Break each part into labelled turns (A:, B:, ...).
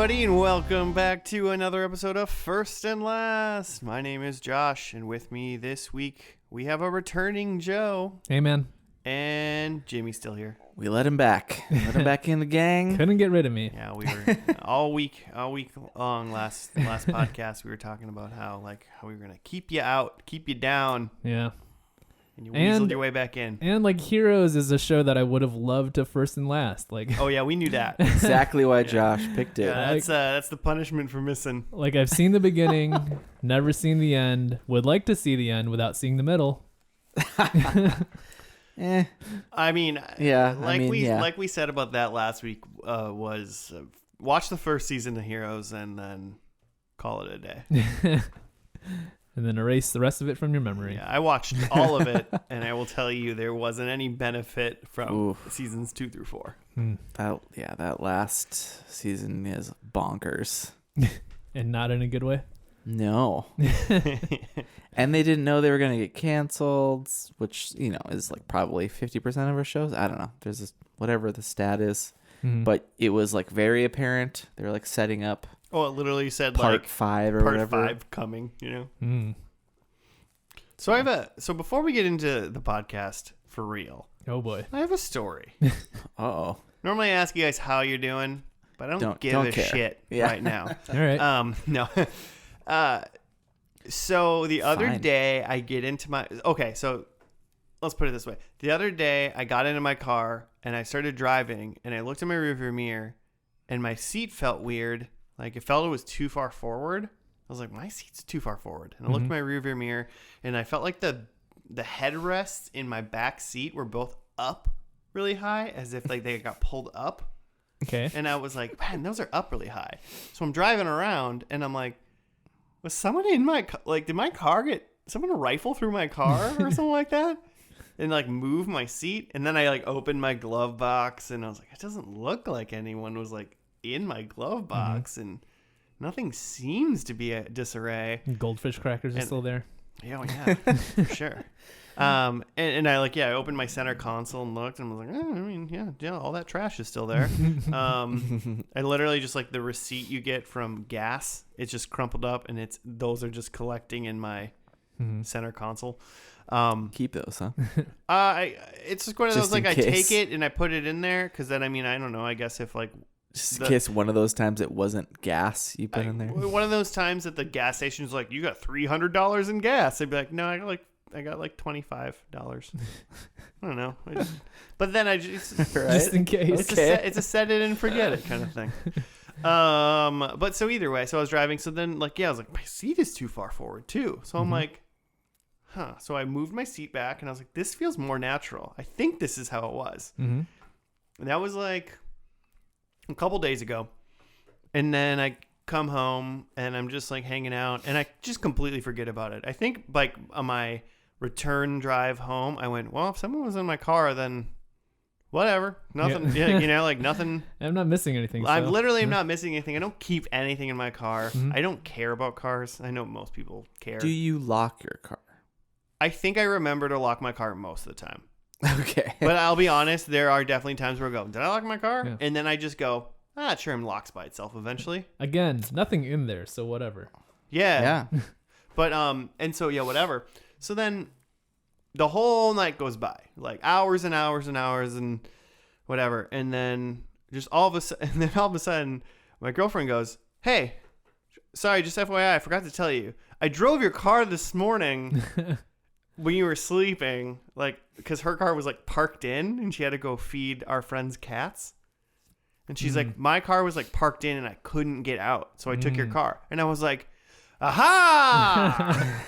A: everybody, and welcome back to another episode of First and Last. My name is Josh, and with me this week, we have a returning Joe.
B: Hey, man.
A: And Jimmy's still here.
C: We let him back. Let him back in the gang.
B: Couldn't get rid of me.
A: Yeah, we were all week long last podcast. We were talking about how we were gonna keep you out, keep you down.
B: Yeah.
A: And you weaseled your way back in.
B: And like Heroes is a show that I would have loved to First and Last. Like,
A: oh yeah, we knew that.
C: Exactly why Josh picked it.
A: Yeah, that's the punishment for missing.
B: Like I've seen the beginning, never seen the end. Would like to see the end without seeing the middle.
A: I mean,
C: yeah.
A: Like we said about that last week, was watch the first season of Heroes and then call it a day.
B: And then erase the rest of it from your memory.
A: Yeah, I watched all of it, and I will tell you there wasn't any benefit from seasons 2 through 4.
C: That last season is bonkers.
B: And not in a good way?
C: No. And they didn't know they were going to get canceled, which, is like probably 50% of our shows. I don't know. There's this, whatever the stat is. Mm-hmm. But it was like very apparent. They were like setting up.
A: Oh, it literally said
C: part 5 or whatever.
A: Part 5 coming, So before we get into the podcast for real.
B: Oh boy.
A: I have a story.
C: Uh-oh.
A: Normally I ask you guys how you're doing, but I don't give a shit right now.
B: All right.
A: No. So the other day I get into my... Okay, so let's put it this way. The other day I got into my car and I started driving and I looked in my rearview mirror and my seat felt weird. Like it felt it was too far forward. I was like, my seat's too far forward. And I looked in my rearview mirror and I felt like the headrests in my back seat were both up really high as if like they got pulled up.
B: Okay.
A: And I was like, man, those are up really high. So I'm driving around and I'm like, was someone in my did my car get someone rifle through my car or something like that and like move my seat? And then I like opened my glove box and I was like, it doesn't look like anyone was like in my glove box and nothing seems to be a disarray.
B: Goldfish crackers are still there.
A: Yeah, for sure. And I I opened my center console and looked and I was like, yeah, all that trash is still there. I literally just like the receipt you get from gas, it's just crumpled up and those are just collecting in my center console.
C: Keep those, huh?
A: It's just one of those, like I take it and I put it in there because then, I don't know, I guess if like,
C: just in case one of those times it wasn't gas you put in there.
A: One of those times that the gas station's like, you got $300 in gas. I'd be like, no, I got like $25. I don't know. But then I just,
C: right?
B: Just in case.
A: It's a set it and forget it kind of thing. But so either way, so I was driving. So then I was like, my seat is too far forward too. So I'm like, So I moved my seat back and I was like, this feels more natural. I think this is how it was. Mm-hmm. And that was like a couple days ago. And then I come home and I'm just like hanging out and I just completely forget about it. I think like on my return drive home, I went, well, if someone was in my car, then whatever, nothing, like nothing.
B: I'm not missing anything.
A: I literally am not missing anything. I don't keep anything in my car. Mm-hmm. I don't care about cars. I know most people care.
C: Do you lock your car?
A: I think I remember to lock my car most of the time.
C: Okay.
A: But I'll be honest, there are definitely times where I go, did I lock my car?
B: Yeah.
A: And then I just go, it sure locks by itself eventually.
B: Again, nothing in there, so whatever.
A: Yeah. But, and so, whatever. So then the whole night goes by, like hours and hours and hours and whatever. And then just all of a sudden, my girlfriend goes, hey, sorry, just FYI, I forgot to tell you. I drove your car this morning when you were sleeping, like, because her car was like parked in and she had to go feed our friend's cats. And she's like, my car was like parked in and I couldn't get out. So I took your car. And I was like, aha!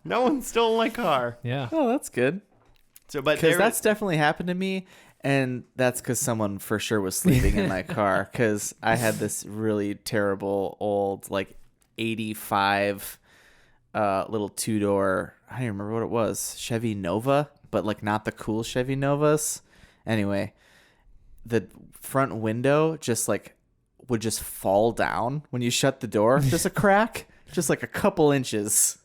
A: No one stole my car.
B: Yeah.
C: Oh, that's good.
A: So, but
C: because that's definitely happened to me. And that's because someone for sure was sleeping in my car. Because I had this really terrible old, like 85 little 2-door, I don't even remember what it was, Chevy Nova, but like not the cool Chevy Novas. Anyway, the front window just like would just fall down when you shut the door. Just a crack, just like a couple inches,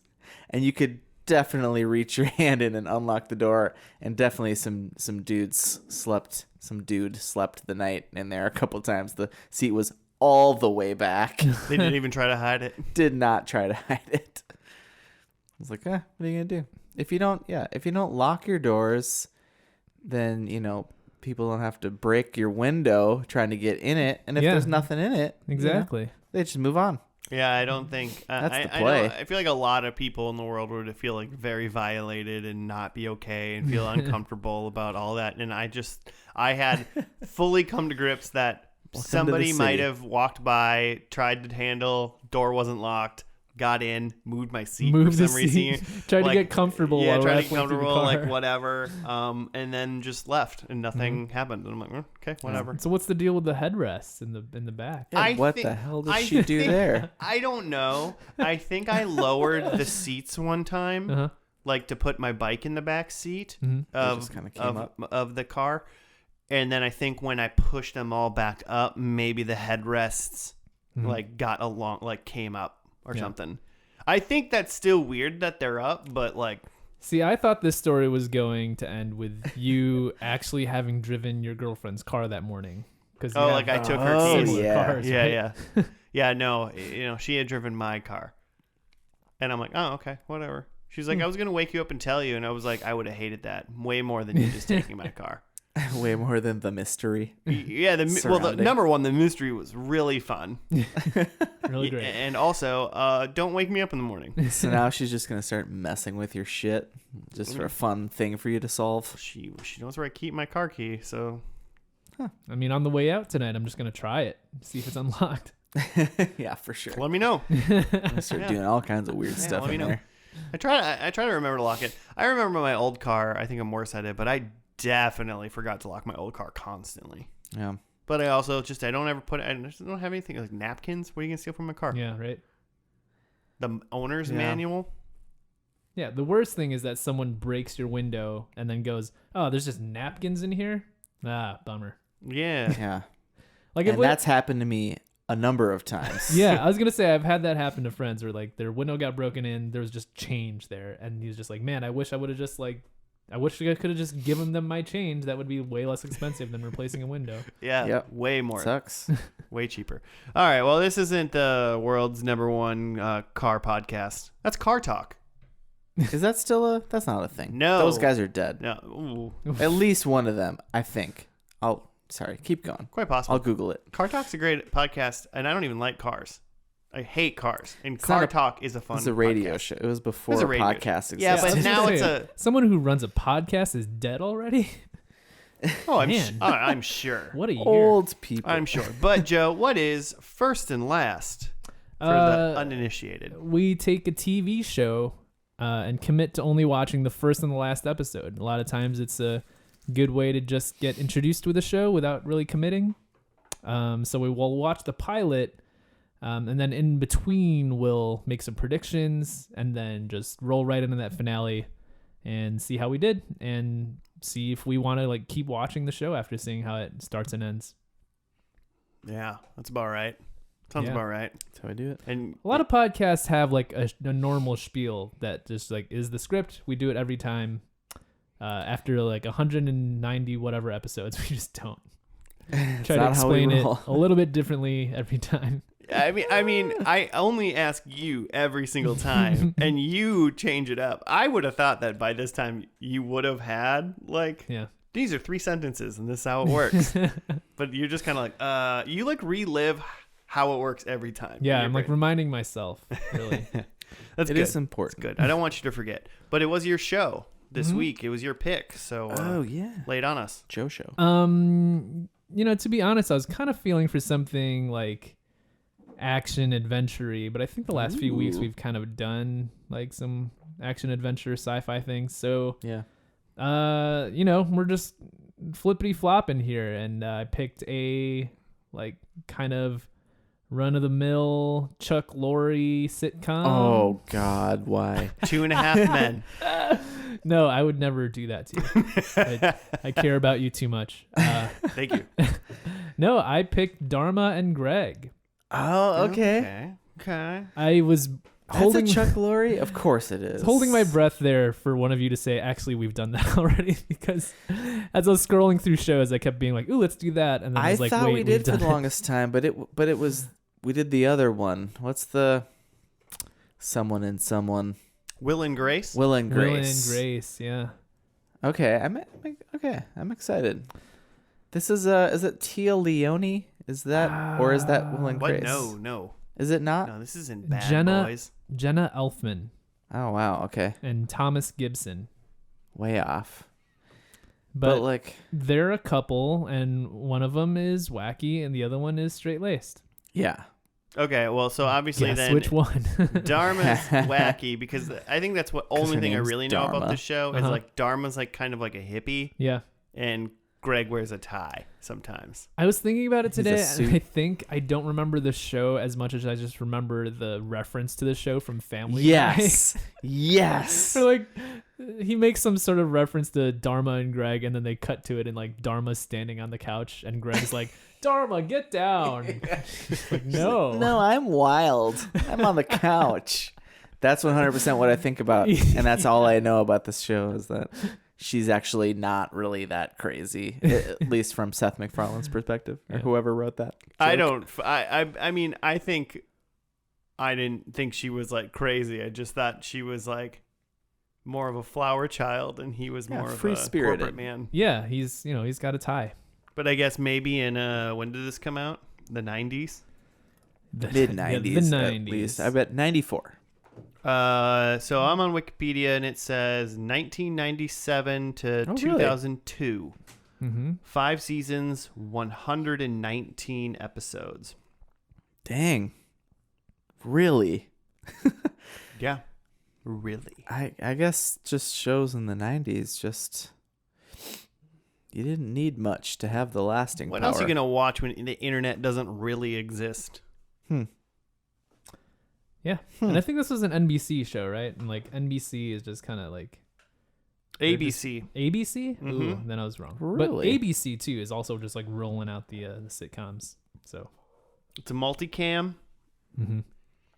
C: and you could definitely reach your hand in and unlock the door. And definitely some dude slept the night in there a couple times. The seat was all the way back.
A: They didn't even try to hide it.
C: Did not try to hide it. I was like, what are you gonna do? If you don't lock your doors, then people don't have to break your window trying to get in it. And if there's nothing in it,
B: Exactly.
C: they just move on.
A: Yeah, I don't think
C: That's the play.
A: I feel like a lot of people in the world would feel like very violated and not be okay and feel uncomfortable about all that. And I had fully come to grips that somebody might have walked by, tried to handle, door wasn't locked, got in, moved my seat for some reason.
B: Tried to get comfortable.
A: Yeah,
B: while
A: tried to
B: rattling
A: get
B: through the
A: comfortable,
B: car.
A: like whatever. And then just left and nothing happened. And I'm like, okay, whatever.
B: So what's the deal with the headrests in the back?
A: I
C: What
A: think-
C: the hell does
A: I
C: she do
A: think-
C: there?
A: I don't know. I think I lowered the seats one time,
B: Uh-huh.
A: like to put my bike in the back seat
C: They just kinda came up.
A: of the car. And then I think when I pushed them all back up, maybe the headrests like got along, like came up or something. I think that's still weird that they're up, but like,
B: See, I thought this story was going to end with you actually having driven your girlfriend's car that morning. Cause
A: like I took her
C: Oh,
A: keys.
C: yeah.
B: Cars,
A: Yeah,
B: right?
A: yeah. Yeah, no, she had driven my car. And I'm like, oh, okay, whatever. She's like, I was going to wake you up and tell you. And I was like, I would have hated that way more than you just taking my car.
C: Way more than the mystery.
A: Yeah, the
C: Surrounding.
A: number one, the mystery was really fun.
B: Really great.
A: And also, don't wake me up in the morning.
C: So now she's just gonna start messing with your shit, just for a fun thing for you to solve.
A: She knows where I keep my car key, so
B: I mean, on the way out tonight, I'm just going to try it, see if it's unlocked.
C: Yeah, for sure.
A: let me know.
C: I'm gonna start
A: Yeah.
C: doing all kinds of weird stuff
A: let me
C: in
A: know.
C: there.
A: I try to remember to lock it. I remember my old car. I think I'm worse at it, but I definitely forgot to lock my old car constantly.
C: Yeah.
A: But I also I don't ever I just don't have anything like napkins. What are you gonna steal from my car?
B: Yeah, right?
A: The owner's
C: Yeah.
A: manual.
B: Yeah, the worst thing is that someone breaks your window and then goes, oh, there's just napkins in here? Ah, bummer.
A: Yeah.
C: Yeah.
B: Like
C: And that's happened to me a number of times.
B: Yeah, I was gonna say I've had that happen to friends where like their window got broken in, there was just change there, and he's just like, man, I wish I could have just given them my change. That would be way less expensive than replacing a window.
A: Yeah.
C: Yep.
A: Way more.
C: Sucks.
A: Way cheaper. All right. Well, this isn't the world's #1 car podcast. That's Car Talk.
C: Is that still that's not a thing.
A: No.
C: Those guys are dead.
A: No. Ooh,
C: At least one of them, I think. Sorry, keep going.
A: quite possible.
C: I'll Google it.
A: Car Talk's a great podcast, and I don't even like cars. I hate cars, and
C: It's
A: Car
C: not a-
A: Talk is a fun.
C: It's a radio
A: podcast.
C: show. It was before
A: It's a radio
C: podcast existed.
A: Yeah,
B: I
A: but
B: was
A: now
B: gonna
A: it's
B: say,
A: a.
B: someone who runs a podcast is dead already.
A: Oh,
B: Man.
A: I'm sure.
B: What a year!
C: Old people.
A: I'm sure. But Joe, what is first and last for the uninitiated?
B: We take a TV show and commit to only watching the first and the last episode. A lot of times it's a good way to just get introduced with a show without really committing. So we will watch the pilot, and then in between we'll make some predictions and then just roll right into that finale and see how we did and see if we want to like keep watching the show after seeing how it starts and ends.
A: Yeah, that's about right. Sounds
B: Yeah.
A: about right.
C: That's how I do it.
A: And
B: A lot of podcasts have like a normal spiel that just like is the script. We do it every time. After like 190 whatever episodes, we just don't. Try to
C: not how we
B: explain it
C: roll.
B: a little bit differently every time.
A: I mean, I only ask you every single time, and you change it up. I would have thought that by this time you would have had like
B: Yeah.
A: these are 3 sentences, and this is how it works. But you're just kind of like, you like relive how it works every time.
B: Yeah,
A: in your
B: I'm like
A: brain.
B: reminding myself, really.
A: That's
C: It
A: good.
C: is important.
A: Good. I don't want you to forget. But it was your show this week. It was your pick. So
C: Oh yeah.
A: lay it on us.
C: Joe show.
B: To be honest, I was kind of feeling for something like action adventure-y, but I think the last few weeks
C: Ooh.
B: we've kind of done like some action adventure sci-fi things. So
C: Yeah.
B: we're just flippity flopping here, and I picked a like kind of run-of-the-mill Chuck Lorre sitcom.
C: Oh God, why?
A: 2.5 Men.
B: No, I would never do that to you. I care about you too much.
A: Thank you.
B: No, I picked Dharma and Greg.
C: Oh, okay.
A: Okay.
B: I was holding
C: That's a Chuck Lorre? Of course it is.
B: holding my breath there for one of you to say, actually, we've done that already, because as I was scrolling through shows, I kept being like, ooh, let's do that. And then I
C: I
B: was like,
C: thought
B: wait,
C: we did
B: we've
C: for
B: done
C: the
B: it.
C: longest time, but it was we did the other one. What's the someone and someone?
A: Will and Grace.
C: Will and
B: Will
C: Grace.
B: and Grace, yeah.
C: Okay, I'm excited. This is it Tia Leone? Is that or is that Will and
A: What?
C: Grace?
A: No.
C: Is it not?
A: No, this isn't Bad
B: Jenna-
A: Boys.
B: Jenna Elfman
C: Oh wow, okay.
B: and Thomas Gibson.
C: Way off.
B: But
C: like
B: they're a couple, and one of them is wacky, and the other one is straight-laced.
C: yeah.
A: Okay, well, so obviously
B: Guess
A: then
B: which one?
A: Dharma's wacky because I think that's what only
C: her
A: thing I
C: name's
A: really know about
C: Dharma.
A: this show is
B: Uh-huh.
A: like Dharma's like kind of like a hippie,
B: Yeah.
A: and Greg wears a tie sometimes.
B: I was thinking about it
C: He's a
B: today, and
C: suit.
B: I think I don't remember the show as much as I just remember the reference to the show from Family Guy.
C: Yes. Yes.
B: Or like, he makes some sort of reference to Dharma and Greg, and then they cut to it, and like Dharma's standing on the couch, and Greg's like, Dharma, get down. She's like, no.
C: No, I'm wild. I'm on the couch. That's 100% what I think about, and that's all I know about this show is that she's actually not really that crazy, at least from Seth MacFarlane's perspective, or
B: Yeah.
C: whoever wrote that.
A: I
C: joke.
A: don't. I mean, I didn't think she was like crazy. I just thought she was like more of a flower child, and he was
C: Yeah,
A: more of a
C: free-spirited.
A: corporate man.
B: Yeah, he's got a tie.
A: But I guess maybe in when did this come out? The 90s.
C: Mid 90s,
B: the
C: at
B: 90s.
C: least. I bet 94.
A: So I'm on Wikipedia and it says 1997 to
C: Oh, really?
A: 2002.
B: Mm-hmm.
A: 5 seasons, 119 episodes.
C: Dang. Really?
A: Yeah, really.
C: I guess just shows in the 90s just you didn't need much to have the lasting
A: What
C: power.
A: else are you gonna watch when the internet doesn't really exist?
B: Yeah, and I think this was an NBC show, right? And like NBC is just kind of like
A: ABC.
B: ABC. Ooh,
A: Mhm.
B: then I was wrong.
C: Really?
B: But ABC too is also just like rolling out the sitcoms. So
A: It's a multicam.
B: mm-hmm.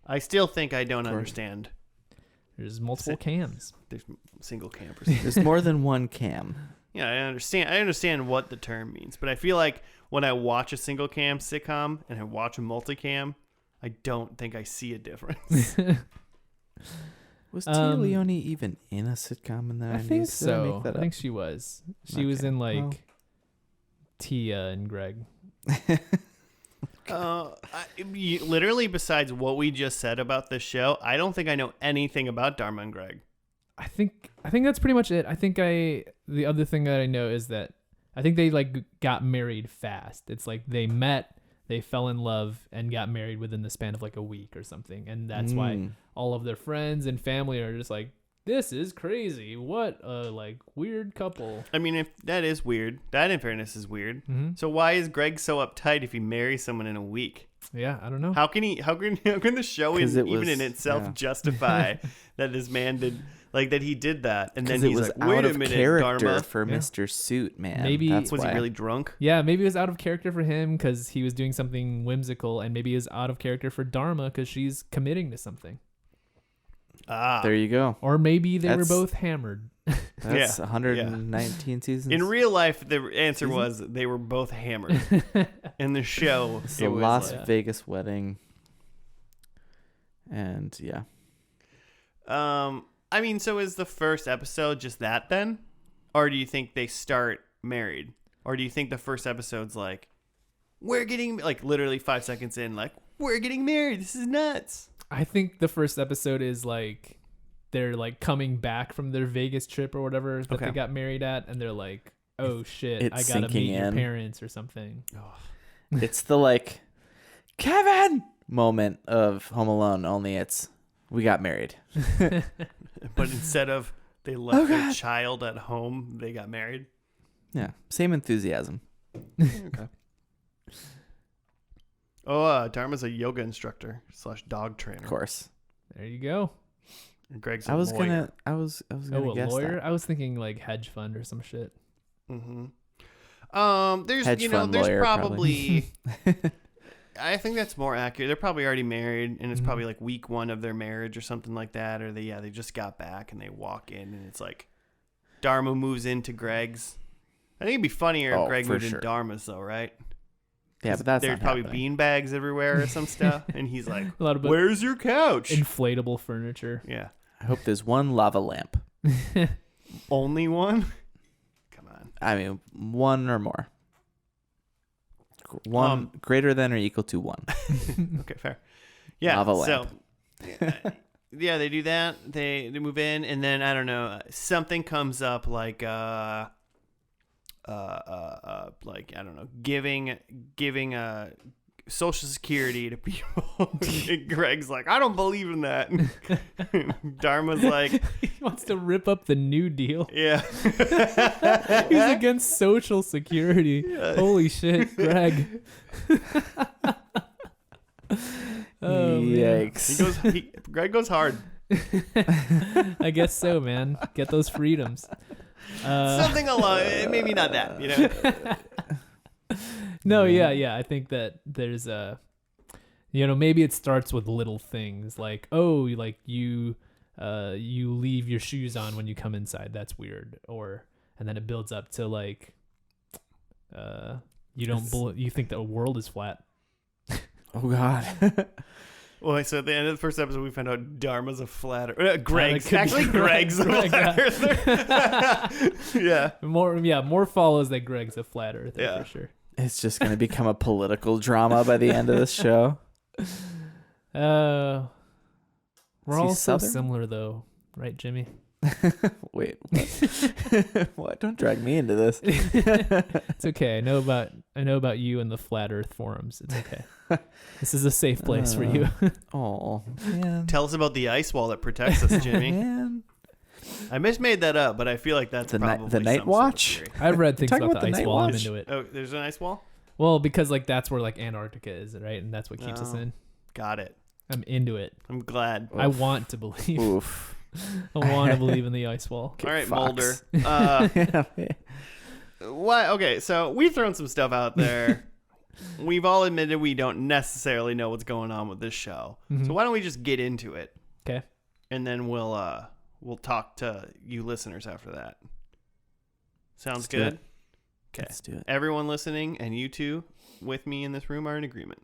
A: I still think I don't
C: course.
A: understand.
B: There's multiple cams.
A: There's single campers.
C: There's more than one cam.
A: Yeah, I understand. I understand what the term means, but I feel like when I watch a single cam sitcom and I watch a multicam, I don't think I see a difference.
C: Was Tia Leone even in a sitcom in the 90s?
B: I think
C: Did
B: so.
C: make that
B: I think she was. She was
C: Okay,
B: in like
C: well.
B: Tia and Greg.
A: Literally, besides what we just said about this show, I don't think I know anything about Dharma and Greg.
B: I think that's pretty much it. I think the other thing that I know is that I think they like got married fast. It's like they met, they fell in love, and got married within the span of like a week or something. And that's why all of their friends and family are just like, this is crazy. What a like weird couple.
A: I mean, if that is weird, that in fairness is weird.
B: Mm-hmm.
A: So why is Greg so uptight if he marries someone in a week?
B: Yeah, I don't know.
A: How can the show
C: 'Cause it
A: even
C: was-
A: in itself
C: yeah.
A: justify that this man did that he did that? And then
C: Because it
A: he's
C: was
A: like, wait
C: out
A: a
C: of
A: minute,
C: character
A: Dharma.
C: for
B: Yeah.
C: Mr. Suit, man.
B: Maybe-
C: That's
A: Was
C: why.
A: he really drunk?
B: Yeah, maybe it was out of character for him because he was doing something whimsical, and maybe it was out of character for Dharma because she's committing to something.
C: There you go.
B: Or maybe they were
C: That's-
B: both hammered.
C: That's
A: Yeah,
C: 119 seasons.
A: In real life, the answer
C: Season?
A: was they were both hammered. In the show,
C: It's
A: it
C: the
A: was
C: Las
A: like,
C: Vegas wedding. And yeah.
A: I mean, so is the first episode just that then? Or do you think they start married? Or do you think the first episode's like, we're getting, like literally 5 seconds in, like, we're getting married. This is nuts.
B: I think the first episode is like they're like coming back from their Vegas trip or whatever that
A: Okay.
B: they got married at, and they're like, "Oh shit,
C: It's
B: I gotta
C: sinking
B: meet your
C: in.
B: parents or something."
C: It's the like Kevin moment of Home Alone, only it's we got married.
A: But instead of they left their child at home, they got married.
C: Yeah. Same enthusiasm.
A: Okay. Oh, Dharma's a yoga instructor / dog trainer.
C: Of course.
B: There you go.
A: And Greg's a
C: I was
A: lawyer.
C: gonna
B: Oh, a
C: guess
B: lawyer?
C: that.
B: I was thinking like hedge fund or some shit.
A: Mm-hmm. There's
C: Hedge fund
A: there's
C: lawyer,
A: probably I think that's more accurate. They're probably already married, and it's probably like week 1 of their marriage or something like that. Or they just got back and they walk in, and it's like Dharma moves into Greg's. I think it'd be funnier if Greg moved in Dharma's, though, right?
C: Yeah, but that's
A: there's
C: not
A: probably
C: happening.
A: beanbags everywhere or some stuff, and he's like,
B: A lot of
A: "Where's your couch?"
B: inflatable furniture.
A: Yeah,
C: I hope there's one lava lamp.
A: only one. Come on.
C: I mean, one or more. One greater than or equal to 1.
A: Okay, fair. Yeah.
C: Lava
A: so,
C: lamp.
A: yeah, they do that. They move in, and then I don't know, something comes up like I don't know, giving Social Security to people. Greg's like, I don't believe in that. Dharma's like,
B: He wants to rip up the New Deal.
A: yeah.
B: He's against Social Security. Holy shit, Greg. Oh, man.
C: Yikes.
A: Greg goes hard.
B: I guess so, man. Get those freedoms.
A: Something along, maybe not that, you know.
B: No, yeah. I think that there's maybe it starts with little things like, oh, like you leave your shoes on when you come inside. That's weird. And then it builds up to like, you think the world is flat.
C: Oh God.
A: Well, so at the end of the first episode, we found out Dharma's a flat earther. Greg's Greg's a
B: Greg,
A: flat earther. Yeah.
B: More follows that Greg's a flat earther
A: Yeah.
B: for sure.
C: It's just going to become a political drama by the end of this show.
B: We're
C: Is he
B: all so
C: Southern?
B: similar though, right, Jimmy?
C: Wait, what? What? Don't drag me into this.
B: It's okay. I know about you and the flat Earth forums. It's okay. This is a safe place for you.
C: Oh, man.
A: Tell us about the ice wall that protects us, Jimmy.
C: Man.
A: I made that up, but I feel like that's probably
C: the Night
A: some
C: Watch?
A: Sort of
B: I've read things
C: talking
B: about the
C: about the
B: ice
C: Night
B: wall. I'm
C: Watch?
B: into it.
A: oh, there's an ice wall?
B: Well, because like that's where like Antarctica is, right? And that's what keeps us
A: Oh.
B: in.
A: Got it.
B: I'm into it.
A: I'm glad.
B: I want to believe.
C: Oof.
B: I want to believe in the ice wall.
A: All right,
C: Fox.
A: Mulder. What? Okay, so we've thrown some stuff out there. We've all admitted we don't necessarily know what's going on with this show.
B: Mhm.
A: So why don't we just get into it?
B: Okay.
A: And then we'll talk to you listeners after that. Sounds
C: Let's do
A: good?
C: it.
A: Okay.
C: Let's do it.
A: Everyone listening and you two with me in this room are in agreement.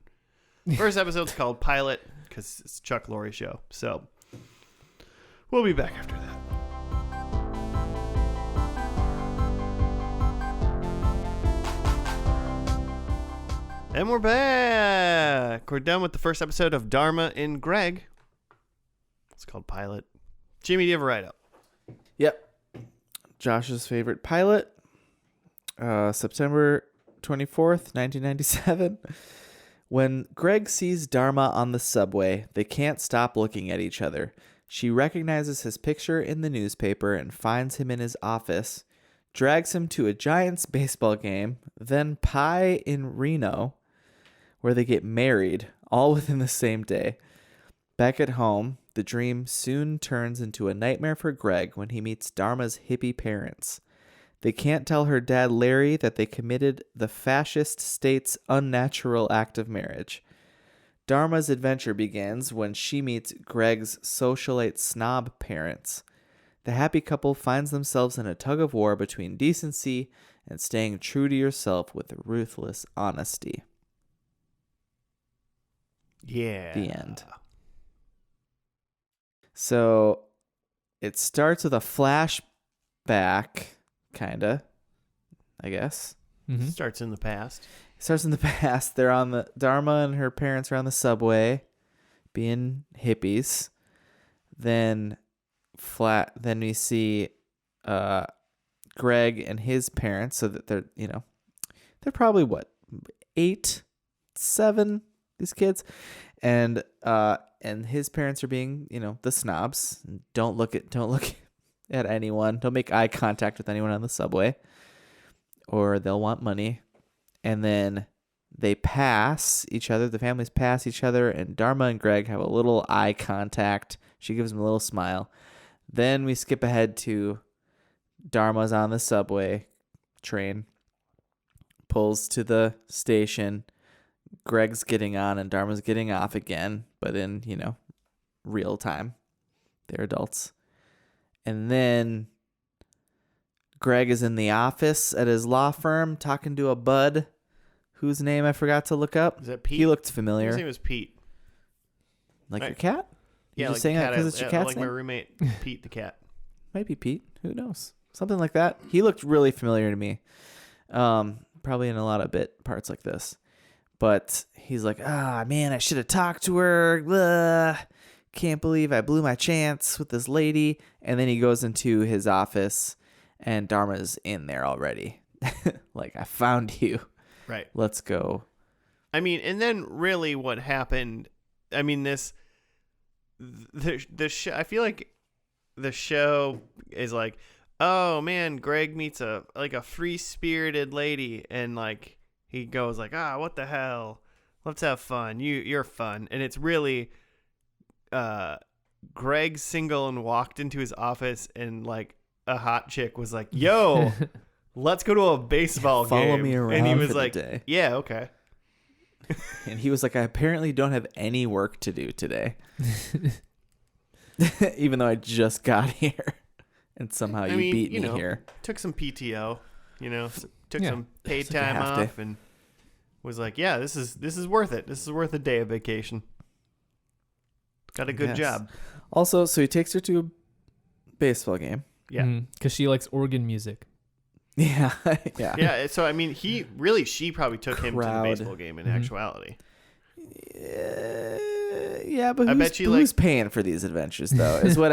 A: First episode's called Pilot because it's Chuck Lorre show. So we'll be back after that. And we're back. We're done with the first episode of Dharma and Greg. It's called Pilot. Jimmy, do you have a write-up?
C: Yep. Josh's favorite pilot. September 24th, 1997. When Greg sees Dharma on the subway, they can't stop looking at each other. She recognizes his picture in the newspaper and finds him in his office, drags him to a Giants baseball game, then pie in Reno, where they get married, all within the same day. Back at home, the dream soon turns into a nightmare for Greg when he meets Dharma's hippie parents. They can't tell her dad Larry that they committed the fascist state's unnatural act of marriage. Dharma's adventure begins when she meets Greg's socialite snob parents. The happy couple finds themselves in a tug of war between decency and staying true to yourself with ruthless honesty.
A: Yeah.
C: The end. So it starts with a flashback, kinda, I guess.
B: Mm-hmm.
A: Starts in the past.
C: It starts in the past. They're on the Dharma and her parents are on the subway, being hippies. Then we see Greg and his parents, so that they're probably what, 8, 7, these kids, and his parents are being, the snobs. Don't look at anyone. Don't make eye contact with anyone on the subway, or they'll want money. And then they pass each other. The families pass each other, and Dharma and Greg have a little eye contact. She gives him a little smile. Then we skip ahead to Dharma's on the subway train, pulls to the station. Greg's getting on and Dharma's getting off again, but in, real time. They're adults. And then Greg is in the office at his law firm talking to a bud whose name I forgot to look up.
A: Is that Pete?
C: He looked familiar.
A: His name was Pete.
C: Like
A: Right.
C: your cat?
A: Yeah,
C: You're
A: like
C: just saying that because it's your cat's
A: like
C: name?
A: my roommate, Pete the cat.
C: Might be Pete. Who knows? Something like that. He looked really familiar to me. Probably in a lot of bit parts like this. But he's like, man, I should have talked to her. Ugh. Can't believe I blew my chance with this lady. And then he goes into his office and Dharma's in there already. Like, I found you.
A: Right.
C: Let's go.
A: I mean, and then really what happened, I mean, the show, I feel like the show is like, oh man, Greg meets a free-spirited lady, and like he goes like, what the hell? Let's have fun. You're fun. And it's really Greg's single and walked into his office and like a hot chick was like, yo, let's go to a baseball game.
C: Follow me around
A: and he was
C: for the
A: like,
C: day.
A: yeah, okay.
C: And he was like, I apparently don't have any work to do today. Even though I just got here. And somehow you beat me here.
A: Took some PTO, took
B: Yeah.
A: some paid
C: Just took a
A: time
C: half day.
A: off and was like, yeah, this is worth it. This is worth a day of vacation. Got a good
C: Yes.
A: job.
C: Also, so he takes her to a baseball game.
A: Yeah.
B: Because she likes organ music.
C: Yeah. Yeah.
A: Yeah. So, I mean, she probably took him to the
C: Crowd.
A: baseball game in actuality.
C: Yeah, but
A: I
C: who's,
A: bet you,
C: who's paying for these adventures though? Is what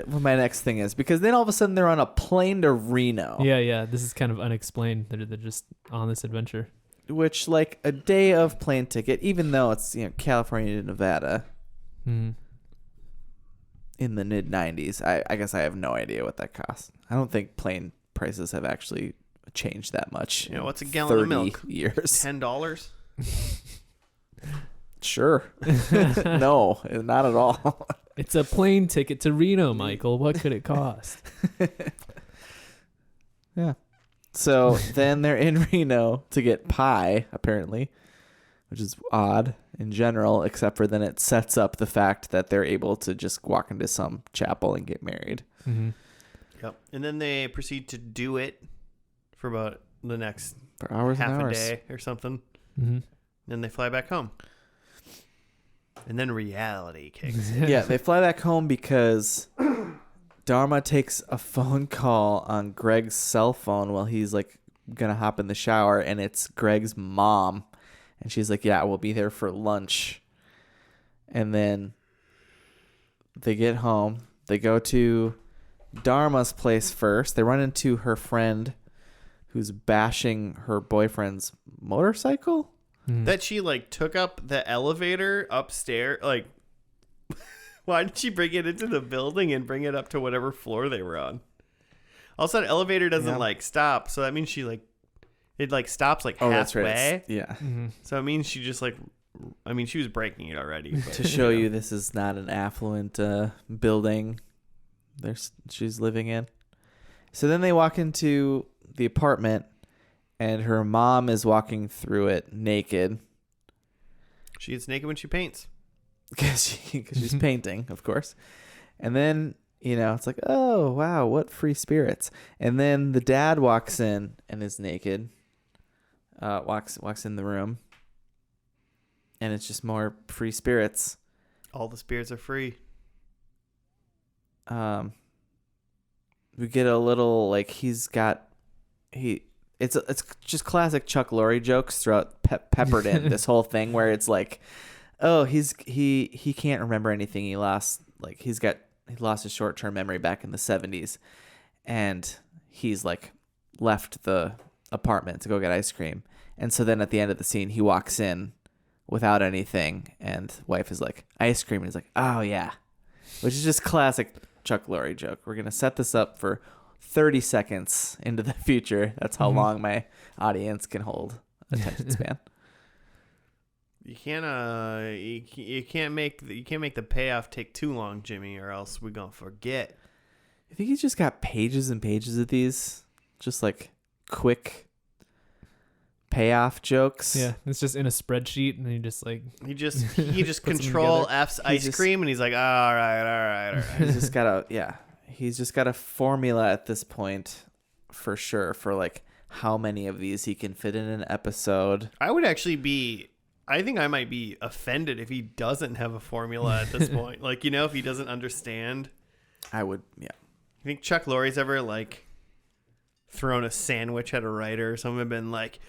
C: my next thing is, because then all of a sudden they're on a plane to Reno.
B: Yeah. This is kind of unexplained. They're just on this adventure.
C: Which, like, a day of plane ticket, even though it's California to Nevada
B: Mm-hmm.
C: in the mid '90s, I guess I have no idea what that costs. I don't think plane prices have actually changed that much.
A: You know,
C: in
A: what's a gallon of
C: 30
A: milk?
C: Years.
A: $10?
C: Sure. No, not at all.
B: It's a plane ticket to Reno, Michael. What could it cost?
C: Yeah. So then they're in Reno to get pie, apparently, which is odd in general, except for then it sets up the fact that they're able to just walk into some chapel and get married.
B: Mm-hmm.
A: Yep. And then they proceed to do it for about the next
C: For hours
A: half
C: and
A: a
C: hours.
A: day or something.
B: Mm-hmm.
A: Then they fly back home. And then reality kicks in.
C: Yeah, they fly back home because Dharma takes a phone call on Greg's cell phone while he's like gonna hop in the shower, and it's Greg's mom, and she's like, yeah, we'll be there for lunch. And then they get home, they go to Dharma's place first. They run into her friend who's bashing her boyfriend's motorcycle.
A: That she like took up the elevator upstairs. Like, why did she bring it into the building and bring it up to whatever floor they were on? All of a sudden, elevator doesn't like stop, so that means she like it like stops like halfway.
C: That's right. Yeah.
B: Mm-hmm.
A: So it means she just like, I mean, she was breaking it already. But,
C: To show you this is not an affluent building she's living in. So then they walk into the apartment, and her mom is walking through it naked.
A: She gets naked when she paints.
C: Because she's painting, of course. And then, it's like, oh, wow, what free spirits. And then the dad walks in and is naked, walks in the room, and it's just more free spirits.
A: All the spirits are free.
C: We get a little, like, it's just classic Chuck Lorre jokes throughout peppered in this whole thing, where it's like, oh, he can't remember anything. He lost his short-term memory back in the 70s, and he's like left the apartment to go get ice cream. And so then at the end of the scene, he walks in without anything, and wife is like, ice cream, and he's like, oh yeah, which is just classic Chuck Lorre joke. We're gonna set this up for 30 seconds into the future. That's how long my audience can hold attention span.
A: You can't make the payoff take too long, Jimmy, or else we're gonna forget.
C: I think he's just got pages and pages of these, just like quick payoff jokes.
B: Yeah, it's just in a spreadsheet, and you just like
A: He just
B: Puts them
A: control
B: together.
A: F's ice cream, and he's like, all right.
C: He's just got he's just got a formula at this point for sure for like how many of these he can fit in an episode.
A: I think I might be offended if he doesn't have a formula at this point. Like, if he doesn't understand.
C: I would, yeah.
A: You think Chuck Lorre's ever like thrown a sandwich at a writer or something and been like,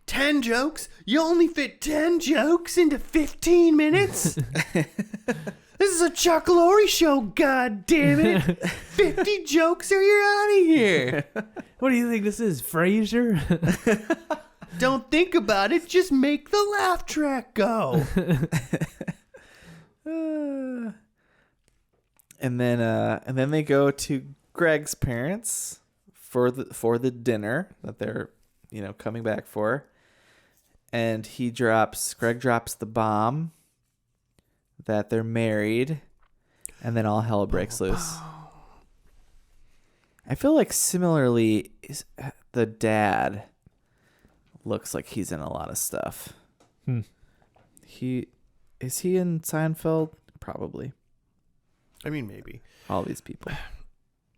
A: 10 jokes? You only fit 10 jokes into 15 minutes? This is a Chuck Lorre show, god damn it. 50 jokes or you're out of here.
B: what do you think this is, Frasier?
A: Don't think about it, just make the laugh track go.
C: And then they go to Greg's parents for the dinner that they're coming back for, and Greg drops the bomb that they're married, and then all hell breaks loose. I feel like similarly, the dad looks like he's in a lot of stuff. Is he in Seinfeld? Probably.
A: I mean, maybe.
C: All these people.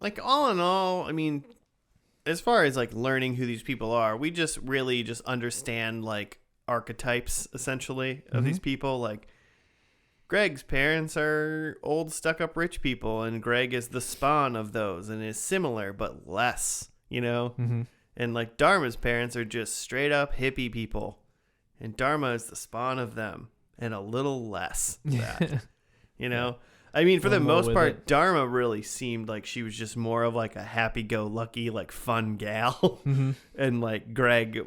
A: Like, all in all, I mean, as far as like learning who these people are, we just really just understand like archetypes essentially of these people. Like, Greg's parents are old stuck-up rich people, and Greg is the spawn of those and is similar but less, And like Dharma's parents are just straight up hippie people, and Dharma is the spawn of them and a little less that, I mean, for the most part, Dharma really seemed like she was just more of like a happy-go-lucky, like fun gal, and like Greg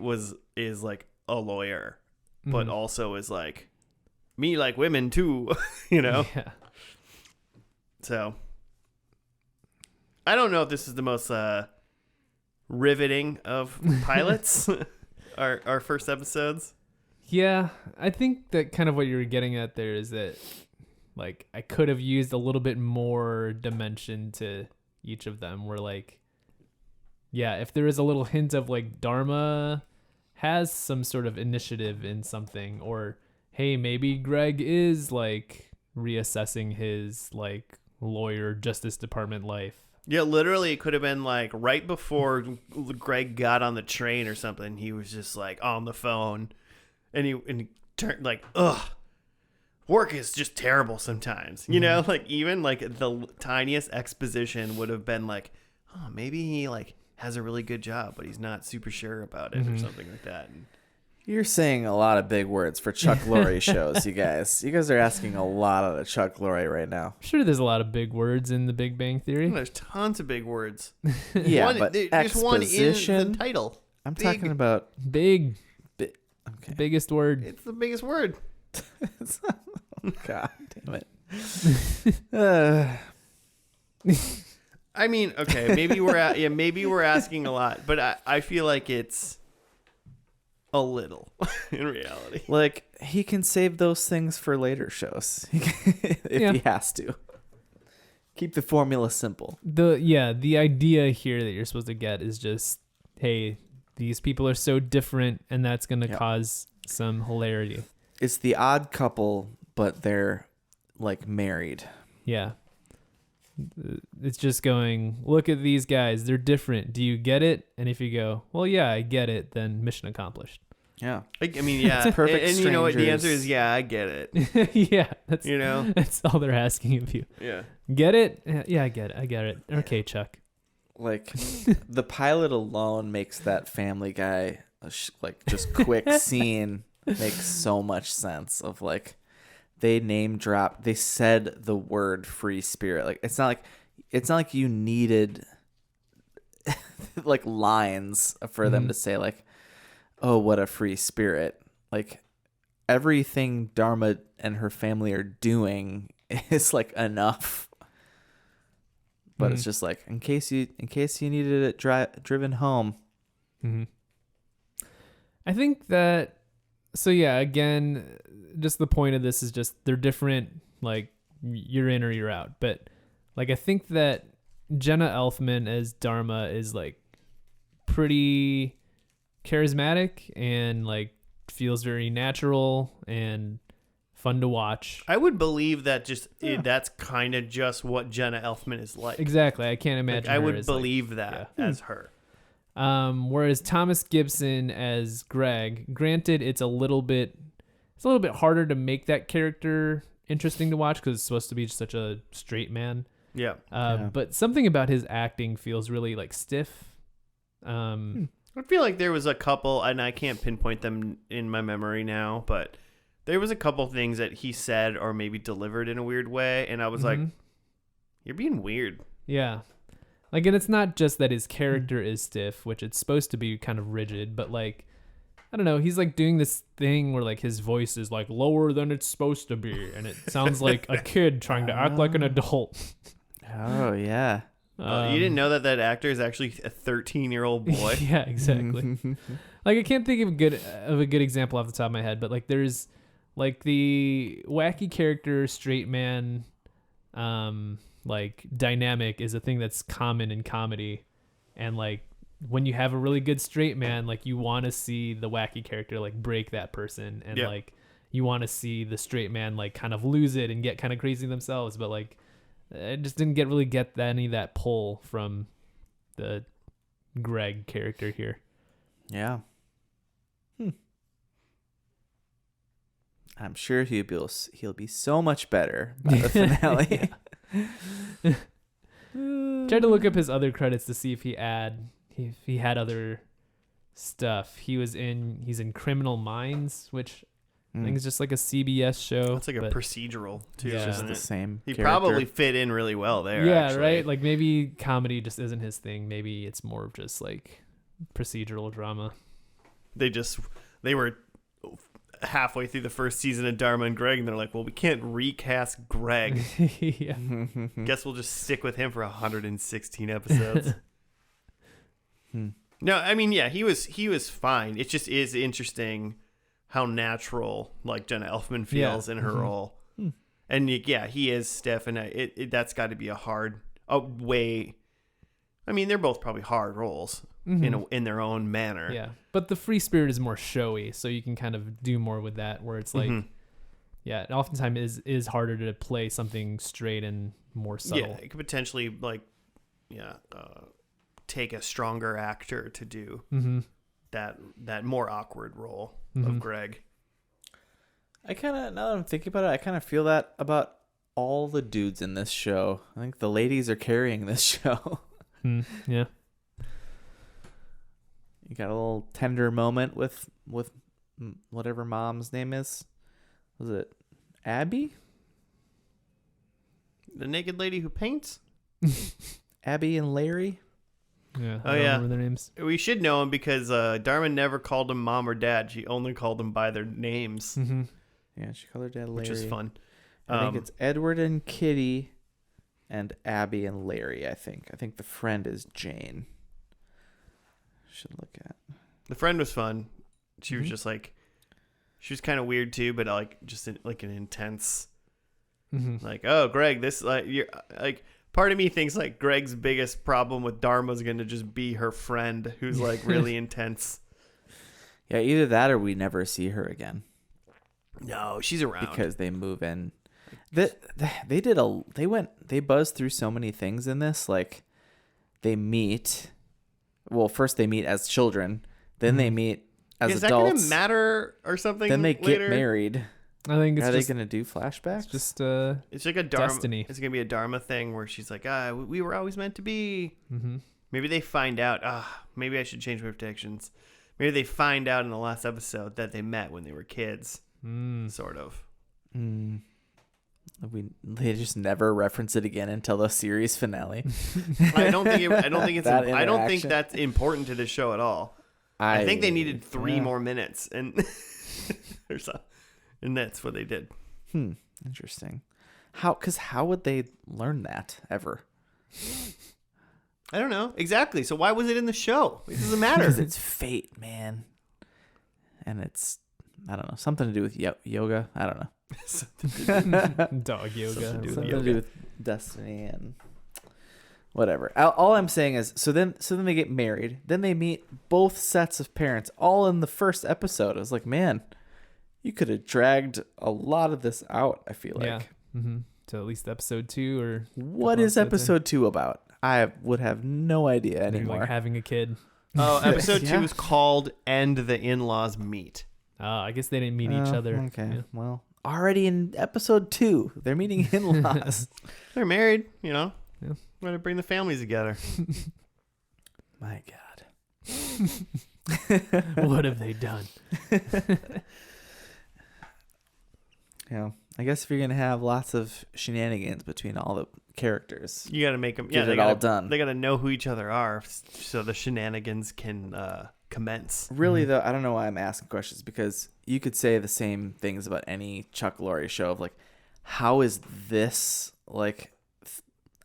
A: is like a lawyer, but also is like, me like women too,
B: Yeah.
A: So I don't know if this is the most riveting of pilots, our first episodes.
B: Yeah, I think that kind of what you're getting at there is that, like, I could have used a little bit more dimension to each of them. Where, like, yeah, if there is a little hint of, like, Dharma has some sort of initiative in something, or, hey, maybe Greg is, like, reassessing his, like, lawyer Justice Department life.
A: Yeah, literally, it could have been, like, right before Greg got on the train or something, he was just, like, on the phone, and he turned, like, ugh. Work is just terrible sometimes, like even like the tiniest exposition would have been like, oh, maybe he like has a really good job, but he's not super sure about it or something like that. And
C: You're saying a lot of big words for Chuck Lorre shows, you guys. You guys are asking a lot of the Chuck Lorre right now.
B: Sure, there's a lot of big words in The Big Bang Theory.
A: there's tons of big words.
C: Yeah, but
A: there's one in
C: exposition.
A: the title.
C: I'm talking about
B: Big.
C: okay.
B: Biggest word.
A: It's the biggest word.
C: God damn it.
A: I mean, okay, maybe we're asking a lot, but I feel like it's a little in reality.
C: Like, he can save those things for later shows if he has to. Keep the formula simple.
B: The idea here that you're supposed to get is just, hey, these people are so different, and that's going to cause some hilarity.
C: It's the odd couple, but they're like married.
B: Yeah. It's just going, look at these guys. They're different. Do you get it? And if you go, well, yeah, I get it, then mission accomplished.
C: Yeah.
A: I mean, yeah.
C: Perfect
A: and you know what? The
C: strangers.
A: answer is, yeah, I get it.
B: Yeah. That's,
A: That's
B: all they're asking of you.
A: Yeah.
B: Get it? Yeah, I get it. Okay, Chuck.
C: Like, the pilot alone makes that Family Guy, like, just quick scene makes so much sense of, like, they said the word free spirit. Like, it's not like you needed like lines for them to say like, oh, what a free spirit. Like, everything Dharma and her family are doing is like enough. But it's just like, in case you needed it driven home.
B: Mm-hmm. I think that, so yeah, again, just the point of this is just they're different, like, you're in or you're out. But, like, I think that Jenna Elfman as Dharma is, like, pretty charismatic and like feels very natural and fun to watch.
A: I would believe that that's kind of just what Jenna Elfman is like.
B: Exactly. I can't imagine.
A: I
B: her
A: would
B: as,
A: believe that as her.
B: Whereas Thomas Gibson as Greg, granted, it's a little bit harder to make that character interesting to watch because it's supposed to be such a straight man.
A: Yeah.
B: But something about his acting feels really like stiff.
A: I feel like there was a couple, and I can't pinpoint them in my memory now, but there was a couple things that he said or maybe delivered in a weird way, and I was like, you're being weird.
B: Yeah. Like, and it's not just that his character is stiff, which it's supposed to be kind of rigid, but like, I don't know, he's like doing this thing where like his voice is like lower than it's supposed to be, and it sounds like a kid trying to act like an adult.
C: Oh, yeah.
A: You didn't know that actor is actually a 13-year-old boy?
B: Yeah, exactly. Like, I can't think of a good example off the top of my head, but like there's like the wacky character straight man like dynamic is a thing that's common in comedy, and like when you have a really good straight man, like you want to see the wacky character like break that person, and like you want to see the straight man like kind of lose it and get kind of crazy themselves, but like I just didn't get any of that pull from the Greg character here.
C: Yeah. I'm sure he'll be so much better by the finale.
B: Tried to look up his other credits to see if he had other stuff. He's in Criminal Minds, which I think is just like a CBS show.
A: It's like a procedural too.
B: Yeah.
C: Just
A: Isn't
C: the
A: it?
C: same.
A: He
C: character.
A: probably fit in really well there.
B: Yeah,
A: actually.
B: right. Like maybe comedy just isn't his thing. Maybe it's more of just like procedural drama.
A: They were halfway through the first season of Dharma and Greg, and they're like, well, we can't recast Greg.
B: Yeah.
A: Guess we'll just stick with him for 116 episodes. No, I mean, yeah, he was fine. It just is interesting how natural like Jenna Elfman feels in her role. And yeah, he is stiff, and that's got to be a way. I mean, they're both probably hard roles in their own manner.
B: Yeah, but the Free Spirit is more showy, so you can kind of do more with that. Where it's like, yeah, it oftentimes is harder to play something straight and more subtle.
A: Yeah, it could potentially take a stronger actor to do that more awkward role of Greg.
C: Now that I'm thinking about it, I kind of feel that about all the dudes in this show. I think the ladies are carrying this show.
B: Yeah.
C: You got a little tender moment with whatever mom's name is. Was it Abby?
A: The naked lady who paints?
C: Abby and Larry?
B: Yeah.
A: Oh,
B: I don't
A: yeah.
B: remember their names.
A: We should know him because Dharma never called them mom or dad. She only called them by their names,
C: Yeah, she called her dad Larry.
A: which is fun.
C: I think it's Edward and Kitty and Abby and Larry, I think. I think the friend is Jane. Should look at.
A: The friend was fun. She was just like, she was kind of weird too, but like just like an intense, like, oh, Greg, this you're like. Part of me thinks like Greg's biggest problem with Dharma is going to just be her friend who's like really intense.
C: Yeah, either that or we never see her again.
A: No, she's around
C: because they move in. They buzzed through so many things in this. Like they meet. Well, first they meet as children, then they meet as
A: is
C: adults.
A: that going to matter or something?
C: Then they
A: later?
C: get married.
B: I think it's
C: Are
B: just,
C: they going to do flashbacks?
B: it's just
A: It's like a Dharma.
B: destiny.
A: It's gonna be a Dharma thing where she's like, we were always meant to be. Maybe they find out. Maybe I should change my predictions. Maybe they find out in the last episode that they met when they were kids. Sort of.
C: They just never reference it again until the series finale.
A: I don't think
C: interaction.
A: that's important to the show at all. I think they needed 3 more minutes and or so, and that's what they did.
C: Interesting. How would they learn that ever?
A: I don't know exactly. So why was it in the show? It doesn't matter.
C: Because it's fate, man. And it's, I don't know, something to do with yoga. I don't know.
B: Dog yoga.
C: Something to do with destiny and Whatever. All I'm saying is, so then they get married. Then they meet both sets of parents, all in the first episode. I was like, man, you could have dragged a lot of this out. I feel like.
B: Yeah. Mm-hmm. To at least episode 2 or.
C: What is episode 2 about? I would have no idea
B: Maybe
C: anymore.
B: like having a kid.
A: Oh, episode
C: Yeah.
A: 2 is called "And the In-Laws Meet."
B: I guess they didn't meet each other.
C: Okay.
B: Yeah.
C: Well, already in episode 2, they're meeting in-laws.
A: They're married, you know.
B: Yeah.
A: We're gonna bring the families together.
C: My God.
B: What have they done?
C: Yeah. I guess if you're gonna have lots of shenanigans between all the characters,
A: You got to make them.
C: Get
A: Yeah,
C: it all done.
A: They got to know who each other are, so the shenanigans can commence.
C: really though, I don't know why I'm asking questions, because you could say the same things about any Chuck Lorre show of like, how is this like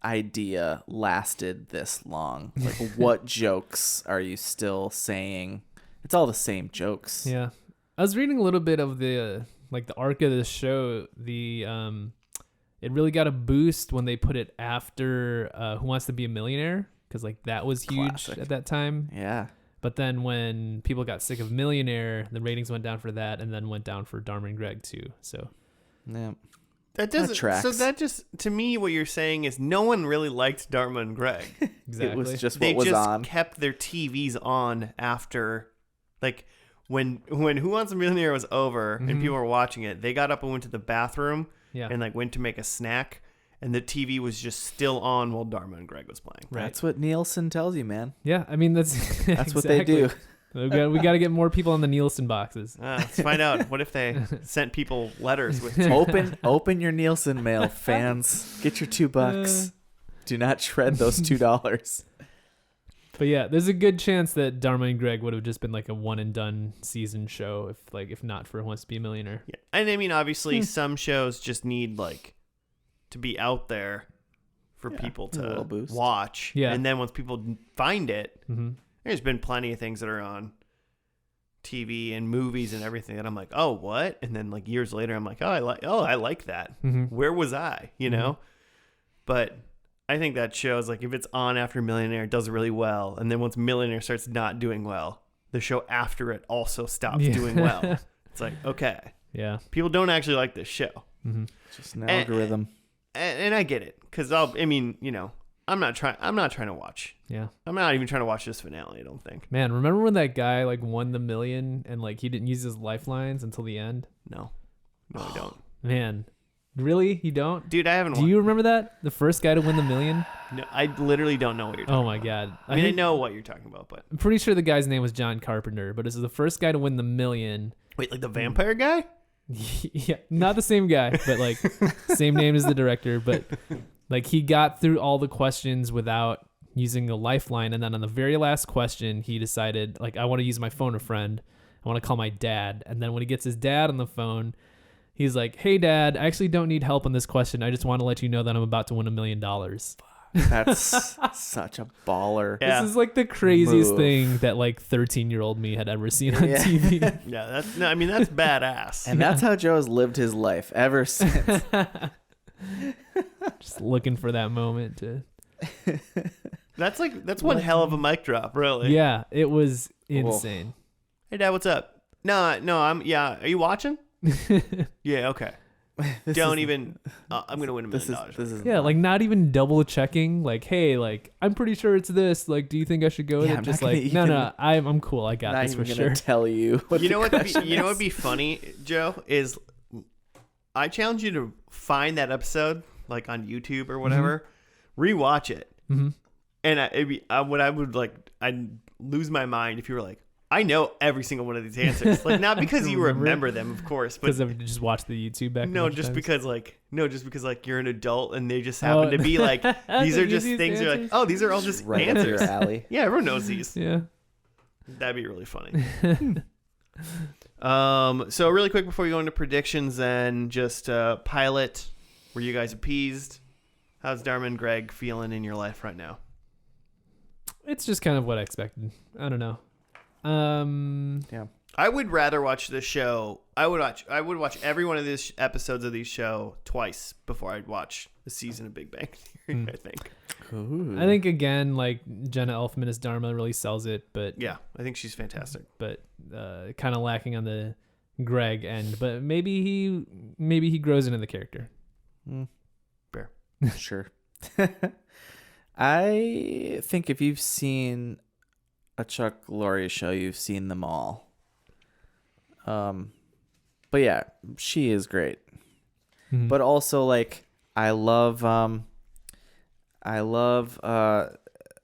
C: idea lasted this long? Like, what jokes are you still saying? It's all the same jokes.
B: Yeah. I was reading a little bit of the like the arc of the show. It really got a boost when they put it after Who Wants to Be a Millionaire, because like that was huge
C: Classic.
B: at that time.
C: Yeah.
B: But then when people got sick of Millionaire, the ratings went down for that, and then went down for Dharma and Greg too. So
C: Yeah.
A: That doesn't.
C: tracks.
A: So that just, to me, what you're saying is no one really liked Dharma and Greg.
B: exactly.
C: It was just
A: They
C: what was
A: just
C: on.
A: kept their TVs on after, like, when Who Wants a Millionaire was over and people were watching it. They got up and went to the bathroom
B: yeah.
A: and like went to make a snack, and the TV was just still on while Dharma and Greg was playing.
B: Right.
C: That's what Nielsen tells you, man.
B: Yeah. I mean that's
C: That's what they do.
B: We got to get more people on the Nielsen boxes.
A: Let's find out. What if they sent people letters with?
C: Open your Nielsen mail, fans. Get your $2. Do not shred those $2.
B: But yeah, there's a good chance that Dharma and Greg would have just been like a one and done season show if not for Who Wants to Be a Millionaire.
A: Yeah. And I mean, obviously, some shows just need like to be out there for people
C: a little
A: to
C: boost.
A: watch.
B: Yeah.
A: And then once people find it,
B: Mm-hmm.
A: there's been plenty of things that are on TV and movies and everything that I'm like, oh, what? And then like years later, I'm like, I like that.
B: Mm-hmm.
A: Where was I? You know? But I think that shows like if it's on after Millionaire, it does really well. And then once Millionaire starts not doing well, the show after it also stops
B: Yeah.
A: doing well. It's like, okay,
B: Yeah.
A: people don't actually like this show.
B: Mm-hmm.
C: Just an algorithm.
A: And I get it. Because I'm not trying to watch.
B: Yeah.
A: I'm not even trying to watch this finale, I don't think.
B: Man, remember when that guy like won the million and like he didn't use his lifelines until the end?
A: No, I don't.
B: Man, really? You don't?
A: Dude, I haven't
B: Do you remember that? The first guy to win the million?
A: No, I literally don't know what you're talking
B: Oh my god.
A: I mean, I
B: think-
A: know what you're talking about, but...
B: I'm pretty sure the guy's name was John Carpenter, but this is the first guy to win the million.
A: Wait, like the vampire guy?
B: Yeah, not the same guy, but like same name as the director, but like he got through all the questions without using a lifeline, and then on the very last question he decided like I want to use my phone a friend. I want to call my dad. And then when he gets his dad on the phone, he's like, "Hey dad, I actually don't need help on this question. I just want to let you know that I'm about to win $1 million."
C: That's such a baller.
A: Yeah.
B: This is like the craziest
C: Move.
B: thing that like 13-year-old me had ever seen on
C: Yeah.
B: TV.
A: Yeah, that's badass.
C: And that's how Joe's lived his life ever since.
B: Just looking for that moment to
A: That's one hell of a mic drop, really.
B: Yeah, it was insane.
A: Hey, Dad, what's up? No, are you watching? Yeah, okay.
C: This
A: Don't
C: is-
A: even, I'm going to win $1 million.
C: This is
B: Yeah, like not even double checking. Like, hey, like I'm pretty sure it's this. Like, do you think I should go with
C: Yeah,
B: it?
C: I'm
B: Just
C: not gonna
B: like, no,
C: even-
B: I'm cool. I got
C: not
B: this for
C: even
B: sure.
C: gonna tell you.
A: You know what would be funny, Joe, is I challenge you to find that episode, like on YouTube or whatever, rewatch it.
B: Mm-hmm.
A: And I'd lose my mind if you were like, I know every single one of these answers. Like, not because you remember them, of course, but
B: Because I've just watched the YouTube back.
A: no, just because you're an adult and they just happen to be like, these are just
B: Easiest
A: things you're like,
B: answers.
A: oh, these are all just
C: Right up
A: answers.
C: your alley.
A: Yeah, everyone knows these.
B: Yeah.
A: That'd be really funny. So really quick before we go into predictions, then just pilot. Were you guys appeased? How's Dharma and Greg feeling in your life right now?
B: It's just kind of what I expected. I don't know.
C: Yeah.
A: I would rather watch this show. I would watch every one of these episodes of these show twice before I'd watch the season of Big Bang Theory. I think.
C: Ooh.
B: I think again, like Jenna Elfman as Dharma really sells it, but
A: Yeah, I think she's fantastic.
B: kind of lacking on the Greg end. But maybe he grows into the character.
A: Fair.
C: Sure. I think if you've seen a Chuck Lorre show, you've seen them all. But yeah, she is great.
B: Mhm.
C: But also, like, I love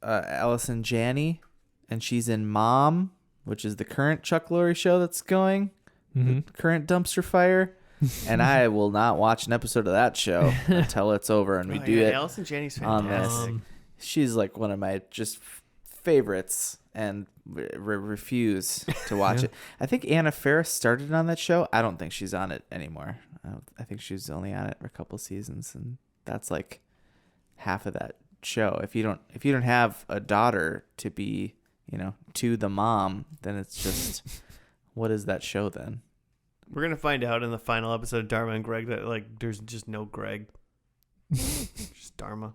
C: Allison Janney, and she's in Mom, which is the current Chuck Lorre show that's going, the current dumpster fire. And I will not watch an episode of that show until it's over and we do it.
A: Allison Janney's
C: on
A: fantastic.
C: this. She's like one of my just favorites, and refuse to watch it. I think Anna Faris started on that show. I don't think she's on it anymore. I think she was only on it for a couple seasons, and that's like half of that show. If you don't have a daughter to be, to the mom, then it's just what is that show then?
A: We're gonna find out in the final episode of Dharma and Greg that like there's just no Greg, just Dharma.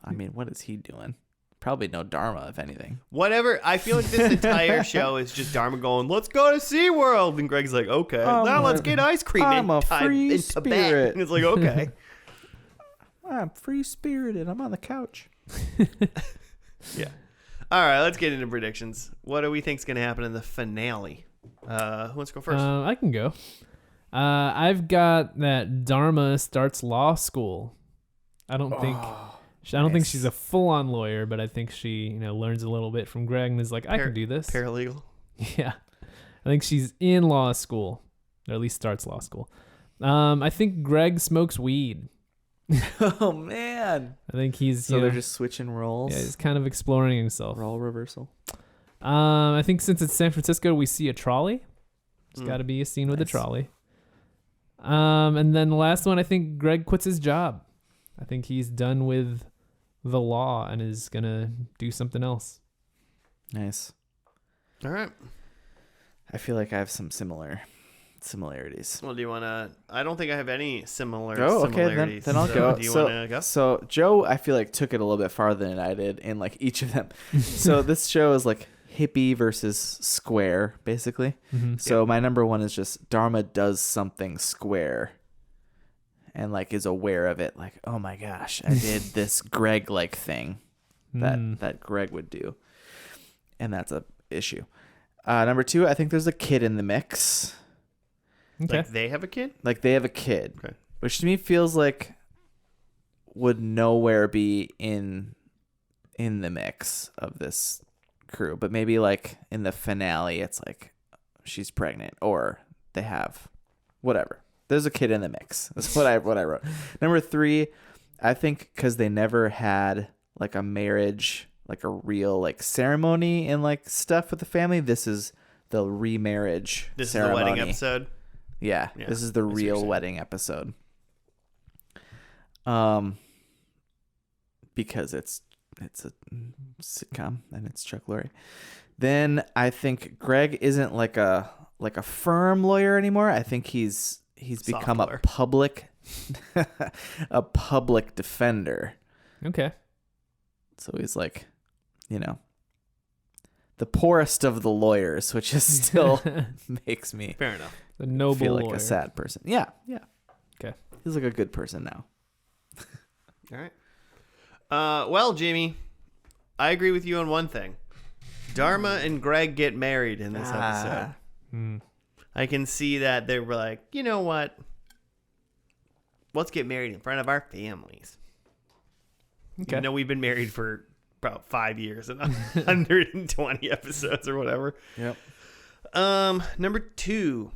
C: I mean, what is he doing? Probably no Dharma, if anything.
A: Whatever. I feel like this entire show is just Dharma going, "Let's go to SeaWorld," and Greg's like, "Okay, now let's get ice cream."
C: I'm a free
A: in
C: spirit.
A: Tibet. And it's like, okay.
C: I'm free spirited. I'm on the couch.
A: Yeah. All right, let's get into predictions. What do we think's gonna happen in the finale? Who wants to go first?
B: I can go. I've got that Dharma starts law school. I don't think she's a full-on lawyer, but I think she, learns a little bit from Greg and is like, I can do this.
A: Paralegal.
B: Yeah. I think she's in law school, or at least starts law school. I think Greg smokes weed.
C: Oh, man.
B: I think he's,
C: So they're just switching roles?
B: Yeah, he's kind of exploring himself.
C: Role reversal.
B: I think since it's San Francisco, we see a trolley. There's got to be a scene with a trolley. And then the last one, I think Greg quits his job. I think he's done with the law and is going to do something else.
C: Nice.
A: All right.
C: I feel like I have some similarities.
A: Well, do you want to? I don't think I have any similarities.
C: Then I'll go.
A: Do you want to go?
C: So Joe, I feel like took it a little bit farther than I did in like each of them. So this show is like hippie versus square, basically.
B: Mm-hmm.
C: So my number one is just Dharma does something square. And like is aware of it, like, oh my gosh, I did this Greg-like thing that Greg would do, and that's a issue. Number two, I think there's a kid in the mix.
B: Okay.
A: Like they have a kid?
C: Like they have a kid,
A: Okay.
C: which to me feels like would nowhere be in the mix of this crew, but maybe like in the finale, it's like she's pregnant or they have whatever. There's a kid in the mix. That's what I wrote. Number three, I think because they never had like a marriage, like a real like ceremony and like stuff with the family. This is the remarriage
A: This
C: ceremony.
A: is the wedding episode.
C: Yeah, this is the real wedding episode. Because it's a sitcom and it's Chuck Lorre. Then I think Greg isn't like a firm lawyer anymore. I think he's become a public defender.
B: Okay.
C: So he's like, the poorest of the lawyers, which is still makes me
A: Fair enough.
B: The noble
C: feel like
B: lawyer.
C: a sad person. Yeah.
B: Okay.
C: He's like a good person now.
A: All right. Well, Jamie, I agree with you on one thing. Dharma and Greg get married in this episode. I can see that they were like, you know what? Let's get married in front of our families.
B: Okay.
A: You know, we've been married for about 5 years and 120 episodes or whatever.
C: Yep.
A: Number two.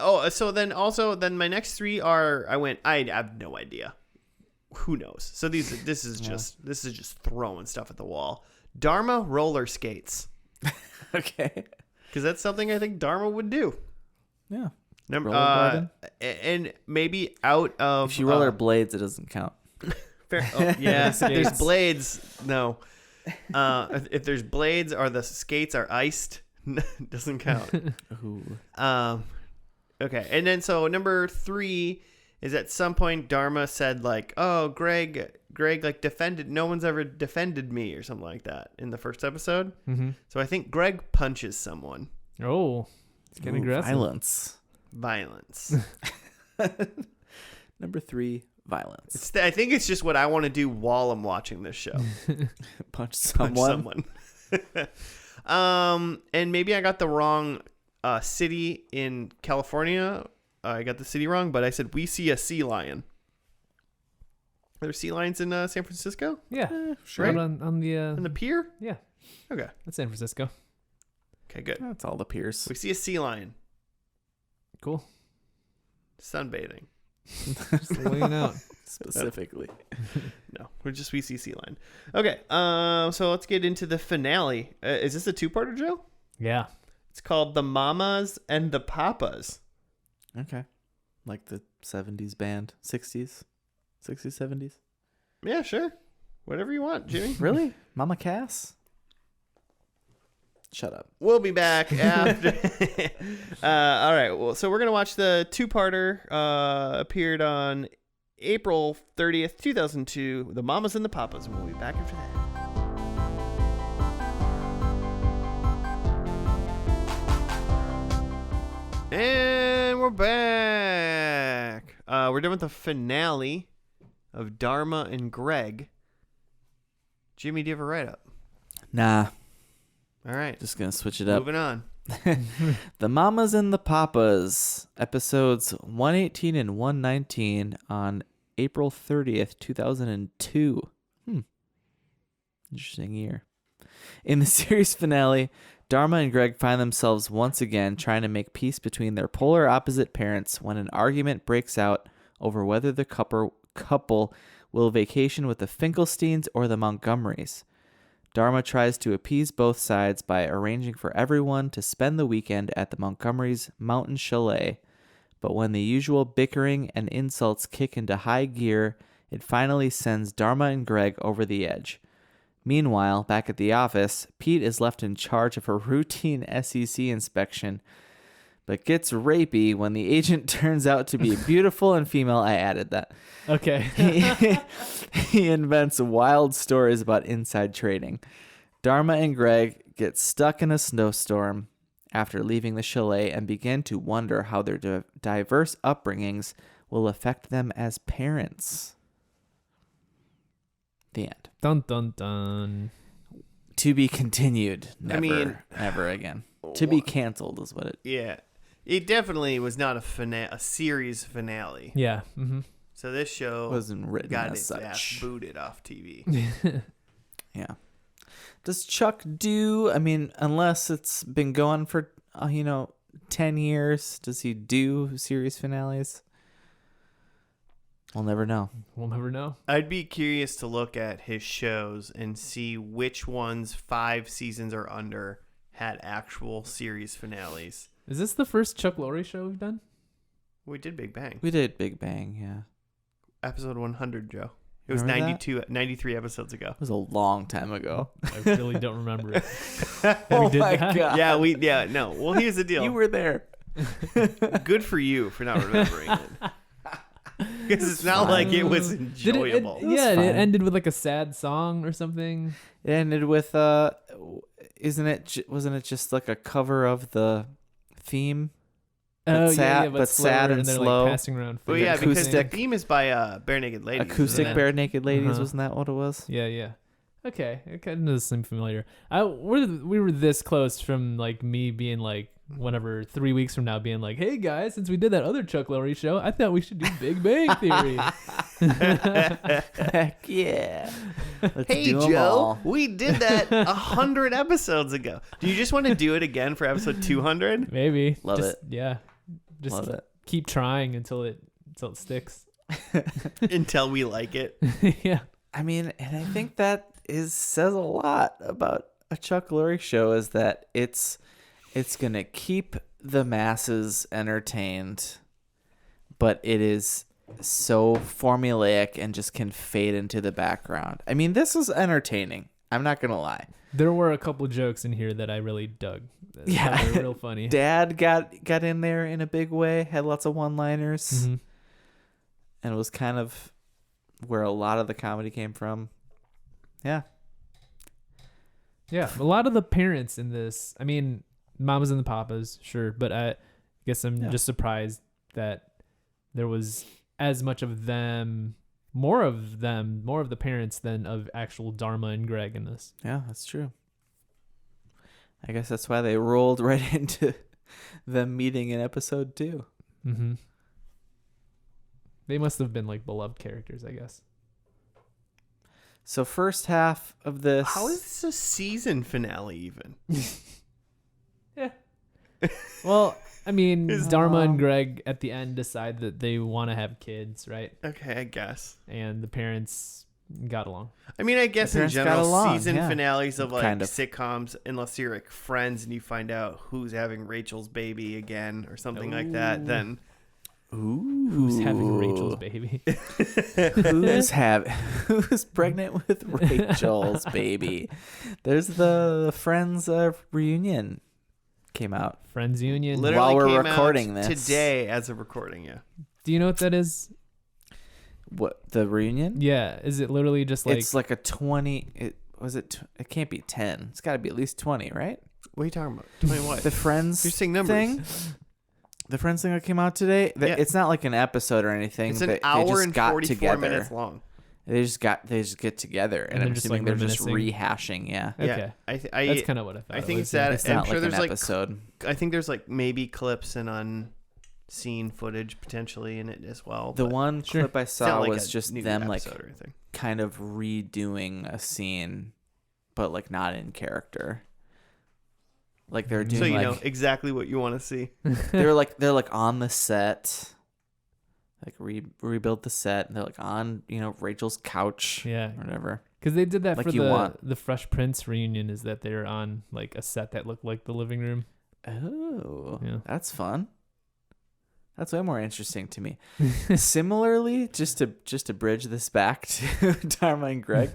A: Oh, so then my next three are, I have no idea. Who knows? So this is just throwing stuff at the wall. Dharma roller skates.
C: Okay.
A: Because that's something I think Dharma would do.
C: Yeah.
A: Number and maybe out of
C: If you roller blades, it doesn't count.
A: fair, oh, yeah, if there's blades, no. If there's blades or the skates are iced, doesn't count.
C: Ooh.
A: Okay, and then so number three is at some point Dharma said like, "Oh, Greg like defended. No one's ever defended me," or something like that in the first episode.
B: Mm-hmm.
A: So I think Greg punches someone.
B: Oh, it's getting aggressive.
C: Violence. Number 3, violence.
A: I think it's just what I want to do while I'm watching this show.
C: Punch someone.
A: And maybe I got the wrong city in California. I got the city wrong, but I said we see a sea lion. Are there sea lions in San Francisco?
B: Yeah,
C: Sure.
B: right on the
A: On the pier?
B: yeah,
A: Okay.
B: that's San Francisco.
A: Okay, good.
C: That's all the piers.
A: We see a sea lion
B: Cool.
A: sunbathing.
B: Just laying out.
C: Specifically.
A: No, we see sea lion. Okay, so let's get into the finale. Is this a 2-parter, Joe?
B: Yeah.
A: It's called The Mamas and the Papas.
C: Okay. Like the 70s band. 60s, 70s.
A: Yeah, sure. Whatever you want, Jimmy.
C: Really? Mama Cass? Shut up.
A: We'll be back after. All right. Well, so we're going to watch the 2-parter. Appeared on April 30th, 2002. The Mamas and the Papas. And we'll be back after that. And we're back. We're done with the finale of Dharma and Greg. Jimmy, do you have a write-up?
C: Nah.
A: All right.
C: Just going to switch it up.
A: Moving on.
C: The Mamas and the Papas, episodes 118 and 119 on April 30th, 2002. Interesting year. In the series finale, Dharma and Greg find themselves once again trying to make peace between their polar opposite parents when an argument breaks out over whether the couple will vacation with the Finkelsteins or the Montgomerys. Dharma tries to appease both sides by arranging for everyone to spend the weekend at the Montgomerys' mountain chalet, but when the usual bickering and insults kick into high gear, it finally sends Dharma and Greg over the edge. Meanwhile, back at the office, Pete is left in charge of a routine SEC inspection, but gets rapey when the agent turns out to be beautiful and female. I added that.
B: Okay.
C: He invents wild stories about inside trading. Dharma and Greg get stuck in a snowstorm after leaving the chalet and begin to wonder how their diverse upbringings will affect them as parents. The end.
B: Dun dun dun.
C: To be continued. Never again. To be canceled is what it.
A: Yeah. It definitely was not a series finale.
B: Yeah. Mm-hmm.
A: So this show
C: Wasn't written
A: got
C: as
A: its
C: such.
A: ass booted off TV.
C: Yeah. Does Chuck do, I mean, unless it's been going for, 10 years, does he do series finales? We'll never know.
B: We'll never know.
A: I'd be curious to look at his shows and see which ones 5 seasons or under had actual series finales.
B: Is this the first Chuck Lorre show we've done?
A: We did Big Bang.
C: We did Big Bang, yeah.
A: Episode 100, Joe. It was
C: Remember
A: 93 episodes ago.
C: It was a long time ago.
B: I really don't remember it.
C: Oh
B: did
C: my
B: that?
C: God.
A: No. Well, here's the deal.
C: You were there.
A: Good for you for not remembering it. Because it's not like it was enjoyable.
B: It
C: fine.
B: ended with like a sad song or something.
C: It ended with, wasn't it just like a cover of the theme? But sad, but
B: slower,
C: sad and
B: they're,
C: slow.
B: Like, passing around.
A: Well, yeah, because the
C: Acoustic.
A: theme is by Bare Naked Ladies.
C: Acoustic
A: isn't it?
C: Bare Naked Ladies,
B: Uh-huh.
C: wasn't that what it was?
B: Yeah. Okay, it kind of does seem familiar. We were this close from like me being like, whenever 3 weeks from now being like, hey guys, since we did that other Chuck Lorre show, I thought we should do Big Bang Theory.
C: Heck yeah. Let's
A: Hey
C: do 'em
A: Joe,
C: all.
A: we did that 100 episodes ago. Do you just want to do it again for episode 200?
B: Maybe.
C: Love
B: Just-
C: it.
B: Yeah. Just
C: Love it.
B: keep trying until it sticks.
A: Until we like it.
B: Yeah.
C: I mean, and I think that says a lot about a Chuck Lorre show is that it's going to keep the masses entertained, but it is so formulaic and just can fade into the background. I mean, this was entertaining. I'm not going to lie.
B: There were a couple jokes in here that I really dug.
C: Yeah.
B: They were real funny.
C: Dad got in there in a big way, had lots of one-liners.
B: Mhm.
C: and it was kind of where a lot of the comedy came from. Yeah.
B: Yeah, a lot of the parents in this, I mean, mamas and the papas, sure, but I guess I'm just surprised that there was as much of them, more of the parents than of actual Dharma and Greg in this.
C: Yeah, that's true. I guess that's why they rolled right into them meeting in episode 2.
B: Mm-hmm. They must have been like beloved characters, I guess.
C: So first half of this.
A: How is this a season finale even?
B: Yeah. Well, I mean, Dharma and Greg at the end decide that they want to have kids, right?
A: Okay, I guess.
B: And the parents got along.
A: I mean, I guess in
C: parents got
A: general,
C: along,
A: season
C: yeah.
A: finales of like
C: Kind of.
A: sitcoms, unless you're like Friends and you find out who's having Rachel's baby again or something like that, then
B: Who's having Rachel's baby?
C: Who's pregnant with Rachel's baby? There's the Friends reunion came out.
B: Friends Union.
A: literally
C: While we're
A: came
C: recording
A: out
C: this.
A: today as of recording. Yeah.
B: Do you know what that is?
C: What, the reunion?
B: Yeah. Is it literally just like...
C: It's like a 20. It can't be 10. It's got to be at least 20, right?
A: What are you talking about? 20 what?
C: The Friends
A: You're saying numbers.
C: thing. The Friends thing that came out today.
A: Yeah.
C: It's not like an episode or anything.
A: It's an
C: they
A: hour
C: just
A: and
C: got
A: 44
C: together.
A: minutes long.
C: They just get together, and
B: they're
C: I'm
B: just,
C: assuming
B: like,
C: they're just
B: reminiscing.
C: rehashing. Yeah,
B: Okay.
A: Yeah,
B: That's kind of what I thought.
A: I think
B: it
A: it's
B: was,
A: that.
C: it's
A: I'm
C: not
A: sure
C: like
A: there's
C: an
A: like
C: episode.
A: I think there's like maybe clips and unseen footage potentially in it as well.
C: The
A: but
C: one
B: Sure.
C: clip I
A: it's not
C: saw
A: like
C: was
A: a
C: just
A: new
C: them like
A: episode or anything.
C: kind of redoing a scene, but like not in character. Like they're doing
A: So you
C: like
A: know exactly what you want to see.
C: they're like on the set, like rebuilt the set. And they're like on Rachel's couch,
B: Yeah.
C: or whatever.
B: Because they did that
C: Like
B: for
C: you want.
B: the Fresh Prince reunion, is that they're on like a set that looked like the living room.
C: Oh,
B: Yeah.
C: that's fun. That's way more interesting to me. Similarly, just to bridge this back to Dharma and Greg,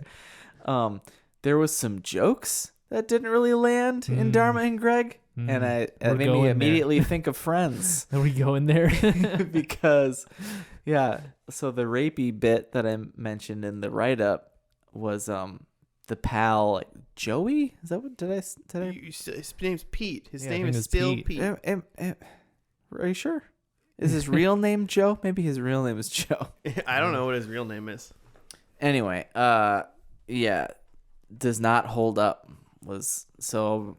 C: there was some jokes that didn't really land in Dharma and Greg, and it
B: We're
C: made
B: going
C: me
B: there.
C: immediately think of Friends.
B: Are we going there?
C: Because, yeah, so the rapey bit that I mentioned in the write-up was the pal, like, Joey? Is that what did I
A: His name's Pete. His
B: Yeah, I
A: name
B: think
A: is
B: it's
A: still
B: Pete.
A: Pete.
C: Are you sure? Is his real name Joe? Maybe his real name is Joe.
A: I don't know what his real name is.
C: Anyway, yeah, does not hold up. Was so,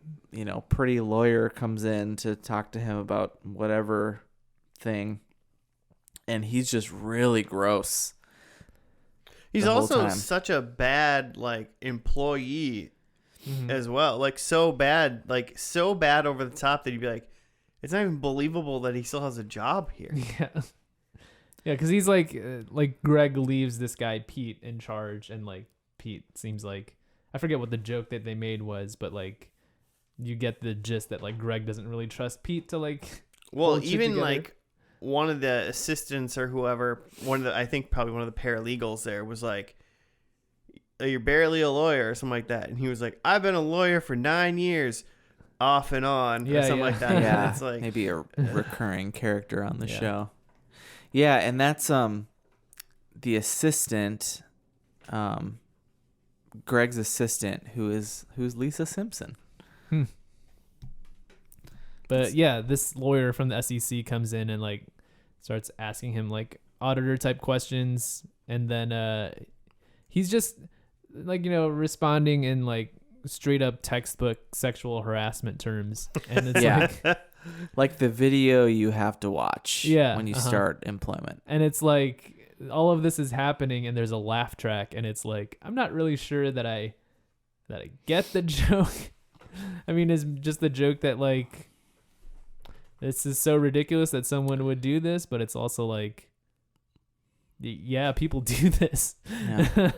C: pretty lawyer comes in to talk to him about whatever thing, and he's just really gross.
A: He's
C: the whole
A: also
C: time.
A: such a bad like employee as well. Like so bad over the top that you'd be like, it's not even believable that he still has a job here.
B: Yeah. Yeah, because he's like Greg leaves this guy Pete in charge, and like Pete seems like, I forget what the joke that they made was, but like you get the gist that like Greg doesn't really trust Pete to like.
A: Well,
B: hold shit
A: even
B: together.
A: like one of the assistants or whoever, I think probably one of the paralegals there was like, you're barely a lawyer or something like that. And he was like, I've been a lawyer for 9 years off and on or something like that. And
C: Yeah,
A: it's like,
C: maybe a recurring character on the
B: Yeah.
C: show. Yeah, and that's the assistant, Greg's assistant, who's Lisa Simpson.
B: But yeah, this lawyer from the SEC comes in and like starts asking him like auditor type questions, and then he's just like responding in like straight up textbook sexual harassment terms, and it's
C: Yeah.
B: like,
C: Like the video you have to watch when you start employment.
B: and it's like all of this is happening, and there's a laugh track, and it's like, I'm not really sure that I get the joke. I mean, it's just the joke that like, this is so ridiculous that someone would do this, but it's also like, yeah, people do this.
C: Yeah.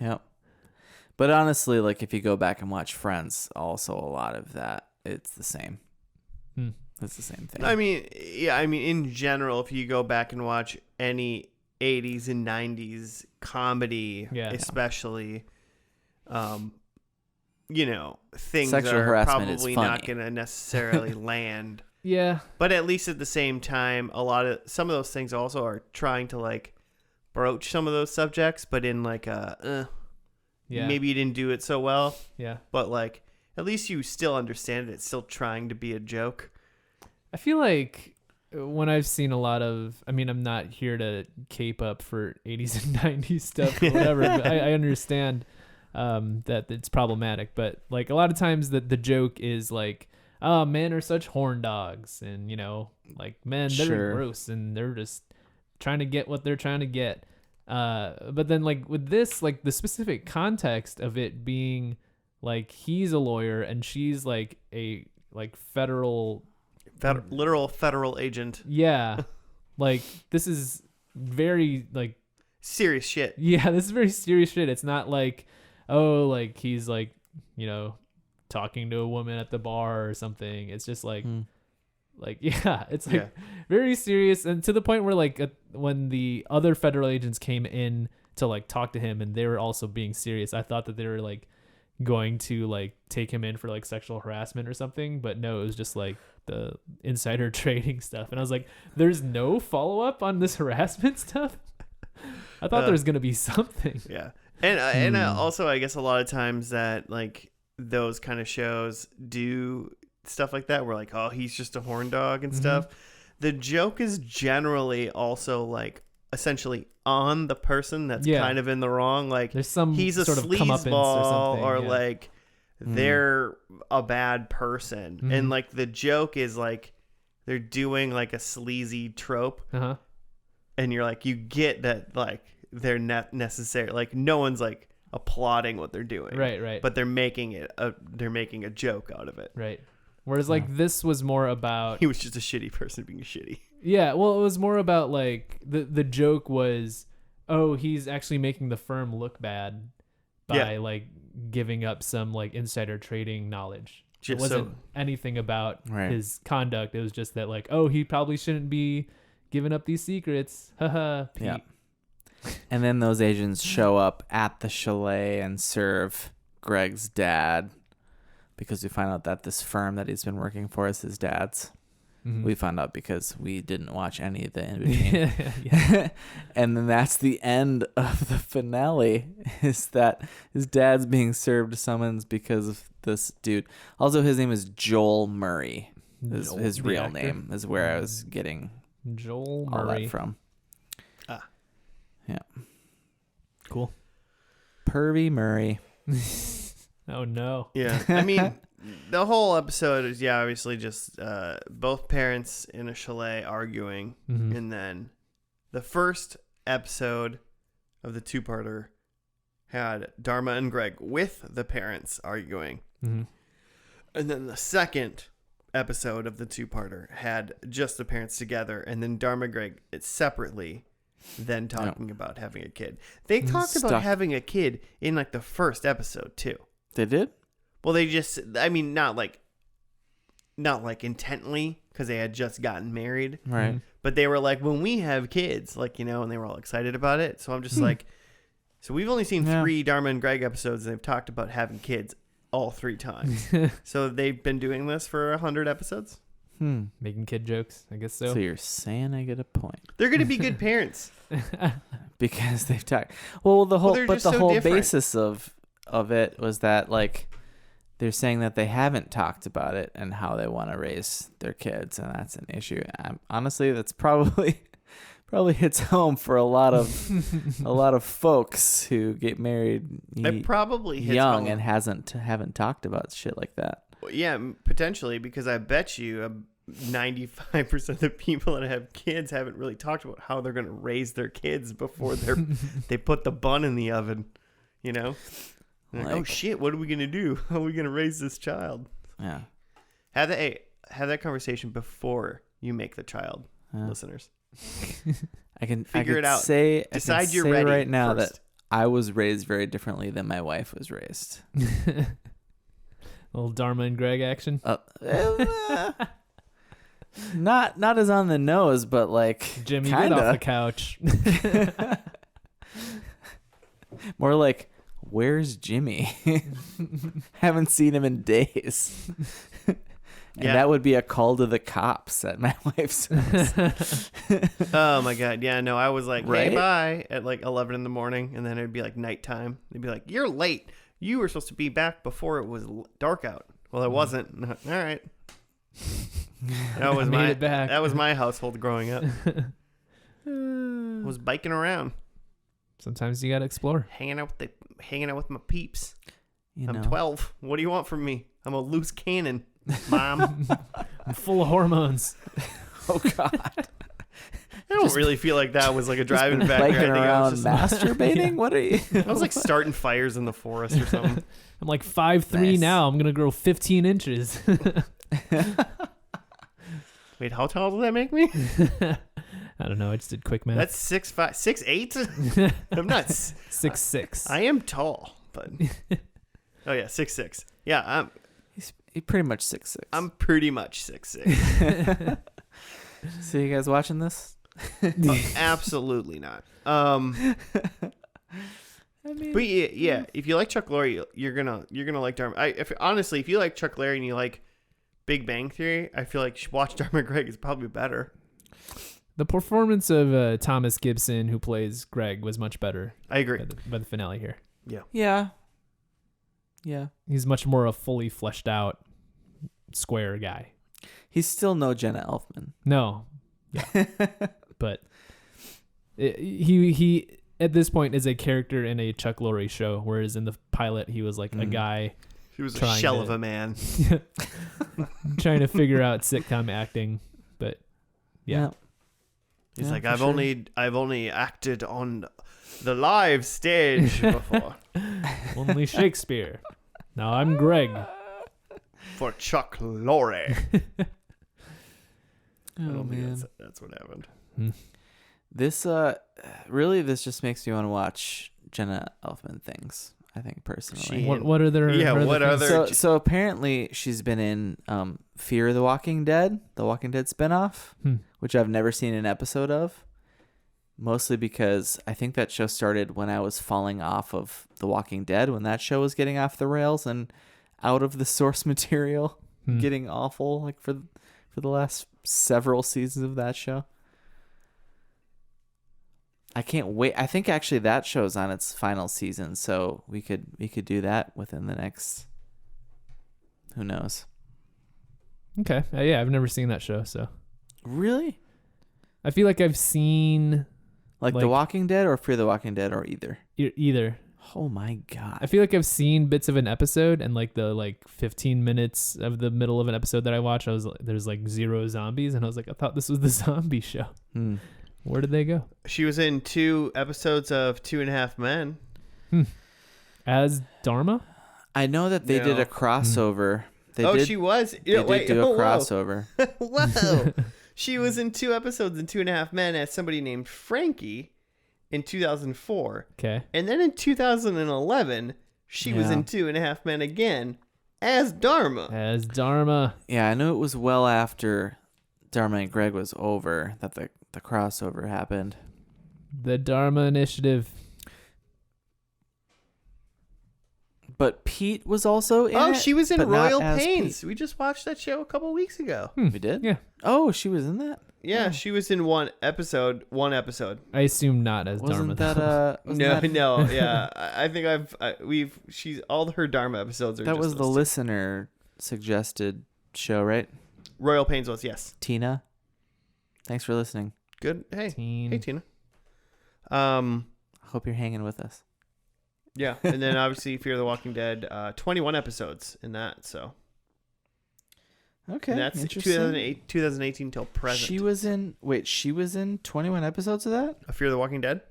C: Yep. But honestly, like if you go back and watch Friends, also a lot of that, it's the same. It's the same thing.
A: I mean, in general, if you go back and watch any 80s and 90s comedy, especially, things
C: Sexual
A: are
C: harassment is
A: probably
C: funny.
A: not going to necessarily land.
B: Yeah.
A: But at least at the same time, some of those things also are trying to like broach some of those subjects, but in like maybe you didn't do it so well.
B: Yeah.
A: But like at least you still understand it. It's still trying to be a joke.
B: I feel like when I've seen a lot of, I mean, I'm not here to cape up for 80s and 90s stuff or whatever, but I understand that it's problematic. But like a lot of times the joke is like, oh, men are such horn dogs, and like men, they're gross and they're just trying to get what they're trying to get. But then like with this, like the specific context of it being like he's a lawyer and she's like a like
A: literal federal agent.
B: Yeah. Like this is very like
A: serious shit.
B: Yeah, this is very serious shit. It's not like, oh, like he's like, talking to a woman at the bar or something. It's just like yeah, it's like very serious, and to the point where like when the other federal agents came in to like talk to him and they were also being serious, I thought that they were like going to like take him in for like sexual harassment or something, but no, it was just like the insider trading stuff. And I was like, there's no follow-up on this harassment stuff. I thought there was gonna be something.
A: Yeah. And also I guess a lot of times that like those kind of shows do stuff like that where like, oh, he's just a horn dog and stuff. The joke is generally also like essentially on the person that's kind of in the wrong. Like
B: there's some
A: he's a
B: sort of
A: sleazeball or like they're a bad person. And like the joke is like they're doing like a sleazy trope. And you're like, you get that like they're not necessary. Like no one's like applauding what they're doing.
B: Right.
A: But they're making a joke out of it.
B: Right. Whereas like this was more about
A: he was just a shitty person being shitty.
B: Yeah, well, it was more about like the joke was, oh, he's actually making the firm look bad by like giving up some like insider trading knowledge. It wasn't anything about his conduct. It was just that like, oh, he probably shouldn't be giving up these secrets. Haha. Pete.
C: Yeah. And then those agents show up at the chalet and serve Greg's dad, because we find out that this firm that he's been working for is his dad's. We found out because we didn't watch any of the in-between. And then that's the end of the finale, is that his dad's being served summons because of this dude. Also, his name is Joel Murray. His real name is where I was getting
B: Joel
C: all
B: Murray
C: that from. Yeah.
B: Cool.
C: Pervy Murray.
B: Oh, no.
A: Yeah. I mean, the whole episode is, obviously just both parents in a chalet arguing. And then the first episode of the two-parter had Dharma and Greg with the parents arguing. And then the second episode of the two-parter had just the parents together. And then Dharma Greg separately then talking about having a kid. They talked about having a kid in like the first episode too.
C: They did?
A: Well, they just, I mean, not like intently, because they had just gotten married.
C: Right.
A: But they were like, when we have kids, like, and they were all excited about it. So I'm just like, so we've only seen 3 Dharma and Greg episodes, and they've talked about having kids all 3 times. So they've been doing this for 100 episodes.
B: Making kid jokes, I guess so.
C: So you're saying I get a point.
A: They're going to be good parents.
C: Because they've talked. Well, the whole
A: different.
C: basis of it was that like they're saying that they haven't talked about it and how they want to raise their kids, and that's an issue. Honestly, that's probably hits home for a lot of folks who get married
A: It probably hits
C: young
A: home.
C: and haven't talked about shit like that.
A: Yeah, potentially, because I bet you 95% of the people that have kids haven't really talked about how they're going to raise their kids before they put the bun in the oven, Like, oh shit, what are we going to do? How are we going to raise this child?
C: Yeah.
A: Have that conversation before you make the child, listeners.
C: I can
A: figure it out.
C: Decide you're ready right now
A: first.
C: that I was raised very differently than my wife was raised.
B: Little Dharma and Greg action.
C: Not as on the nose, but like
B: Jimmy,
C: kinda.
B: get off the couch.
C: More like, where's Jimmy? Haven't seen him in days. And that would be a call to the cops at my wife's house.
A: Oh my God. Yeah, no, I was like,
C: Right?
A: hey, bye at like 11 in the morning. And then it'd be like nighttime. They'd be like, you're late. You were supposed to be back before it was dark out. Well, it wasn't. All right. That was
B: Made it back.
A: That was my household growing up. I was biking around,
B: Sometimes you gotta explore.
A: hanging out with my peeps.
C: You
A: I'm
C: know.
A: 12. What do you want from me? I'm a loose cannon, Mom.
B: I'm full of hormones.
C: Oh God.
A: I don't really feel like that was like a driving factor. I
C: Biking
A: think I
C: around
A: was just
C: masturbating? What are you?
A: I was like starting fires in the forest or something.
B: I'm like 5'3"
C: Nice.
B: now. I'm gonna grow 15 inches.
A: Wait, how tall does that make me?
B: I don't know. I just did quick math.
A: That's 6'5", 6'8". I'm not.
B: 6'6".
A: I am tall, but oh yeah, 6'6". Yeah,
C: He's pretty much 6'6".
A: I'm pretty much 6'6".
C: So you guys watching this?
A: Absolutely not.
C: I mean,
A: But yeah, if you like Chuck Lorre, you're gonna like Dharma. Honestly, if you like Chuck Lorre and you like Big Bang Theory, I feel like watch Dharma Greg is probably better.
B: The performance of Thomas Gibson, who plays Greg, was much better
A: I agree.
B: by the finale here.
C: yeah.
B: He's much more a fully fleshed out square guy.
C: He's still no Jenna Elfman.
B: No, yeah, but he at this point is a character in a Chuck Lorre show, whereas in the pilot he was like a guy
A: He was a
B: trying
A: shell
B: to-
A: of a man.
B: trying to figure out sitcom acting. But yeah.
A: He's
C: Yeah,
A: like,
C: for
A: I've only acted on the live stage before
B: Only Shakespeare. Now I'm Greg.
A: for Chuck Lorre. I
C: Oh
A: don't think
C: man.
A: that's what happened.
C: This really this just makes me want to watch Jenna Elfman things, I think personally.
B: What are their
A: Yeah, what
B: things?
A: other-
C: So apparently she's been in Fear the Walking Dead spinoff, which I've never seen an episode of. Mostly because I think that show started when I was falling off of The Walking Dead, when that show was getting off the rails and out of the source material, getting awful like for the last several seasons of that show. I can't wait. I think actually that show's on its final season, so we could do that within the next, who knows.
B: Okay. Yeah, I've never seen that show, so
C: Really?
B: I feel like I've seen
C: Like The Walking Dead or Fear the Walking Dead or either?
B: either.
C: Oh my god.
B: I feel like I've seen bits of an episode, and like the 15 minutes of the middle of an episode that I watch, there's like 0 zombies, and I was like, I thought this was the zombie show. Where did they go?
A: She was in 2 episodes of 2.5 Men.
B: As Dharma?
C: I know that they did a crossover.
A: She was.
C: They did do a crossover.
A: Whoa. She was in 2 episodes in 2.5 Men as somebody named Frankie in 2004.
B: Okay.
A: And then in 2011, she was in 2.5 Men again as Dharma.
B: As Dharma.
C: Yeah, I know it was well after Dharma and Greg was over that the crossover happened.
B: The Dharma Initiative.
C: But Pete was also in it.
A: She was in
C: but not
A: Royal
C: as
A: Pains.
C: Pete.
A: We just watched that show a couple weeks ago.
C: We did?
B: Yeah.
C: Oh, she was in that?
A: Yeah, she was in one episode.
B: I assume not as Dharma.
C: Wasn't that
A: No, yeah. I think she's all her Dharma episodes are
C: that
A: just
C: was the
A: those two.
C: listener suggested show, right?
A: Royal Pains was, yes.
C: Tina. Thanks for listening.
A: Good. Hey.
B: Teen.
A: Hey, Tina.
C: Hope you're hanging with us.
A: Yeah, and then obviously Fear the Walking Dead, 21 episodes in that, so.
C: Okay.
A: And that's
C: interesting.
A: 2018 till present.
C: She was in 21 episodes of that?
A: Fear the Walking Dead?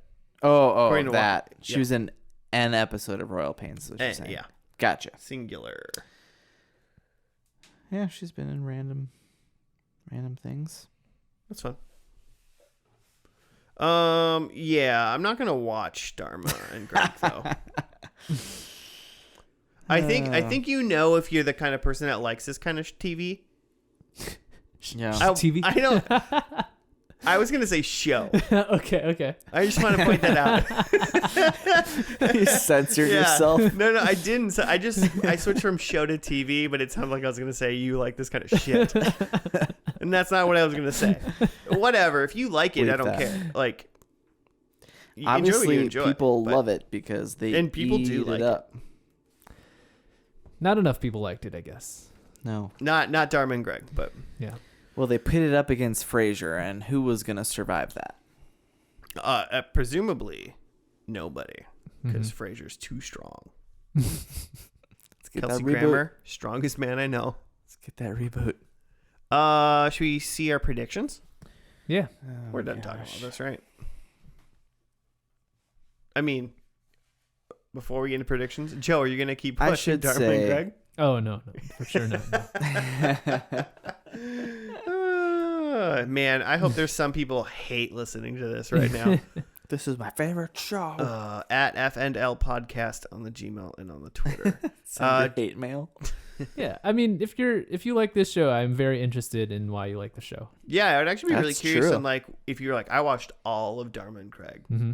C: Oh,
A: According to
C: that.
A: Walking-
C: She
A: yeah.
C: was in an episode of Royal Pains, is what you're saying.
A: Yeah,
C: Gotcha.
A: singular.
C: Yeah, she's been in random things.
A: That's fun. Yeah, I'm not gonna watch Dharma and Greg though. I think you know if you're the kind of person that likes this kind of TV.
C: Yeah.
B: TV?
A: I don't. I was gonna say show.
B: Okay.
A: I just want to point that out.
C: You censored yourself.
A: No, I didn't. So I switched from show to TV, but it sounded like I was gonna say you like this kind of shit, and that's not what I was gonna say. Whatever. If you like it,
C: Bleep
A: I don't
C: that.
A: care. Like, you
C: Obviously,
A: enjoy
C: people
A: but-
C: love it because they
A: and people do
C: eat
A: like
C: it up.
B: Not enough people liked it, I guess.
C: No.
A: Not Dharma and Greg, but
B: Yeah.
C: Well, they pit it up against Frasier, and who was gonna survive that?
A: presumably nobody, because Frasier's too strong.
C: Let's get
A: Kelsey
C: that reboot.
A: Grammer, strongest man I know.
C: Let's get that reboot.
A: Should we see our predictions?
B: Yeah.
A: We're done talking about this, right? I mean, before we get into predictions, Joe, are you gonna keep
C: I
A: pushing
C: should
A: Dharma
C: say-
A: and Greg?
B: Oh, no, for sure not. No.
A: Man, I hope there's some people hate listening to this right now.
C: This is my favorite show.
A: At F&L Podcast on the Gmail and on the Twitter.
C: Send your hate mail.
B: Yeah, I mean, if you like this show, I'm very interested in why you like the show.
A: Yeah, I would actually be really
C: That's
A: curious
C: true.
A: on like if you're like I watched all of Dharma and Greg.
B: Mm-hmm.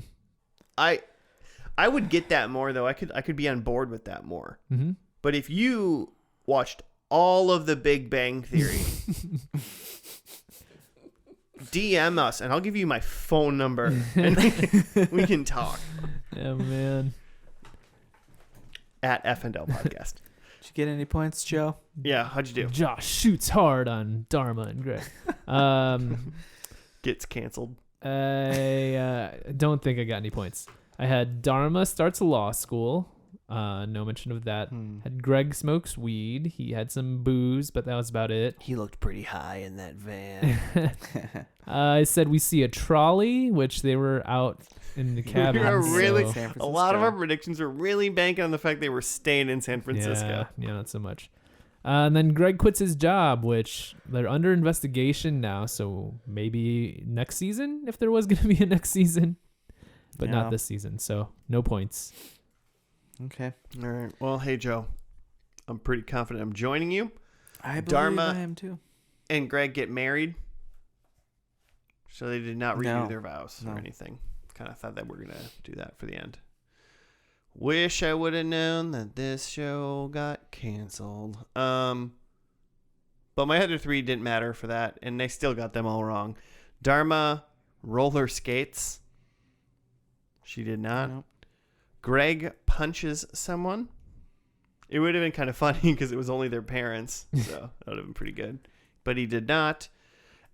A: I would get that more though. I could be on board with that more.
B: Mm-hmm.
A: But if you watched all of the Big Bang Theory, DM us and I'll give you my phone number and we can talk
B: Yeah, man.
A: at F&L Podcast.
C: Did you get any points, Joe?
A: Yeah, how'd you do?
B: Josh shoots hard on Dharma and Greg.
A: Gets canceled.
B: I don't think I got any points. I had Dharma starts law school. No mention of that. Had Greg smokes weed. He had some booze, but that was about it.
A: He looked pretty high in that van.
B: I said we see a trolley, which they were out in the cabin.
A: We were really,
B: so-
A: a lot of our predictions were really banking on the fact they were staying in San Francisco.
B: Yeah, not so much. And then Greg quits his job, which they're under investigation now. So maybe next season, if there was going to be a next season, but
C: Yeah.
B: not this season. So no points.
C: Okay.
A: All right. Well, hey, Joe. I'm pretty confident I'm joining you.
C: I believe
A: Dharma-
C: I am too.
A: And Greg get married. So they did not renew
C: No.
A: their vows
C: No.
A: or anything. Kind of thought that we're going to do that for the end. Wish I would have known that this show got canceled. But my other three didn't matter for that, and they still got them all wrong. Dharma roller skates. She did not.
C: Nope.
A: Greg punches someone. It would have been kind of funny because it was only their parents, so that would have been pretty good. But he did not.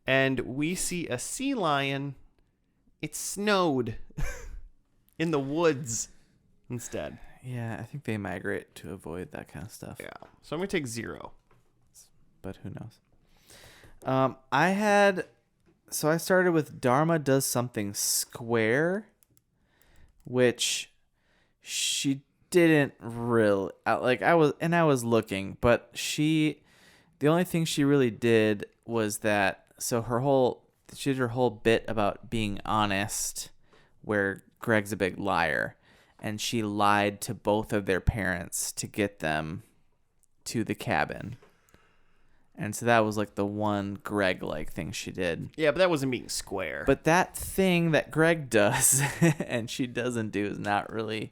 A: And we see a sea lion. It snowed in the woods instead.
C: Yeah, I think they migrate to avoid that kind of stuff.
A: Yeah. So I'm going to take 0.
C: But who knows? I started with Dharma does something square, which she didn't really I was looking, but the only thing she really did was that. So she did her whole bit about being honest, where Greg's a big liar, and she lied to both of their parents to get them to the cabin. And so that was like the one Greg-like thing she did.
A: Yeah, but that wasn't being square.
C: But that thing that Greg does and she doesn't do is not really,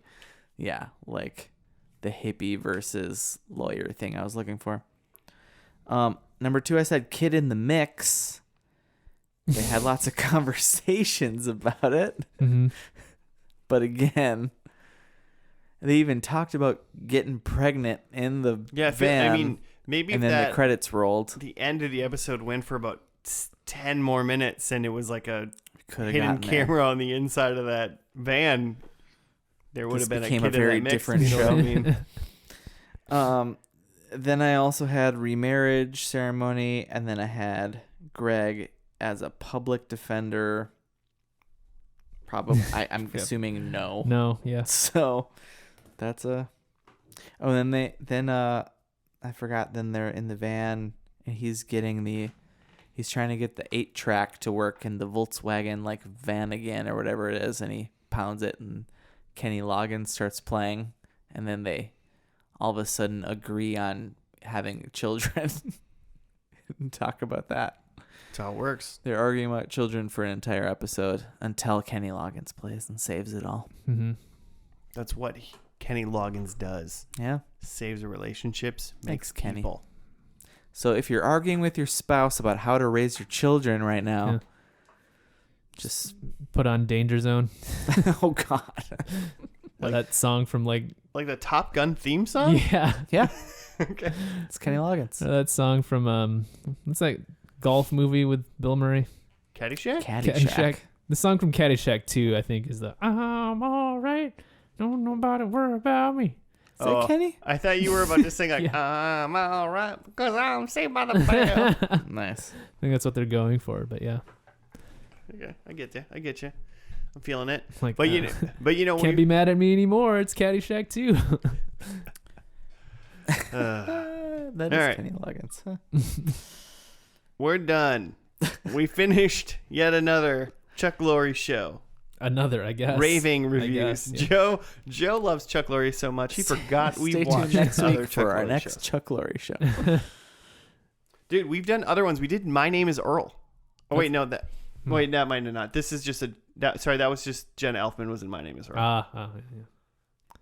C: like the hippie versus lawyer thing I was looking for. Number 2, I said kid in the mix. They had lots of conversations about it.
B: Mm-hmm.
C: But again, they even talked about getting pregnant in the van.
A: Maybe
C: and
A: if
C: then the credits rolled.
A: the end of the episode went for about 10 more minutes and it was like a
C: Could have
A: hidden
C: gotten there.
A: camera on the inside of that van, there would
C: This
A: have been
C: became
A: a
C: a
A: kid in
C: very
A: that mix,
C: different
A: you know what I
C: show.
A: mean?
C: Then I also had remarriage ceremony, and then I had Greg as a public defender. Probably, I'm assuming no.
B: No, yeah.
C: So that's a. Oh, I forgot. Then they're in the van, and he's trying to get the 8-track to work in the Volkswagen like van again or whatever it is, and he pounds it, and Kenny Loggins starts playing, and then they all of a sudden agree on having children and talk about that.
A: That's how it works.
C: They're arguing about children for an entire episode until Kenny Loggins plays and saves it all.
B: Mm-hmm.
A: That's what Kenny Loggins does.
C: Yeah.
A: Saves the relationships,
C: Thanks,
A: makes
C: Kenny.
A: people.
C: So if you're arguing with your spouse about how to raise your children right now, just
B: put on Danger Zone.
C: oh God.
B: That song from
A: Like the Top Gun theme song?
B: yeah.
A: Okay.
C: It's Kenny Loggins.
B: That song from what's that golf movie with Bill Murray?
A: Caddyshack?
C: Caddyshack.
B: The song from Caddyshack 2, I think, is the I'm all right. Don't nobody worry about me.
C: Is that Kenny?
A: I thought you were about to sing like, I'm all right because I'm saved by the bell.
C: Nice.
B: I think that's what they're going for, but yeah.
A: Okay, I get you. I'm feeling it.
B: Like,
A: But you know,
B: can't be mad at me anymore. It's Caddyshack 2.
C: That is
A: all right.
C: Kenny Loggins. Huh?
A: We're done. We finished yet another Chuck Lorre show.
B: Another, I guess.
A: Raving
B: I
A: reviews.
B: guess, yeah.
A: Joe loves Chuck Lorre so much he forgot we
C: Stay
A: watched
C: tuned next
A: another
C: week
A: Chuck
C: for our
A: Lorre
C: next
A: show.
C: Chuck Lorre show.
A: Dude, we've done other ones. We did My Name Is Earl. Oh wait, no, that might have not. This is just that was just Jenna Elfman was in My Name Is Earl.
B: Yeah.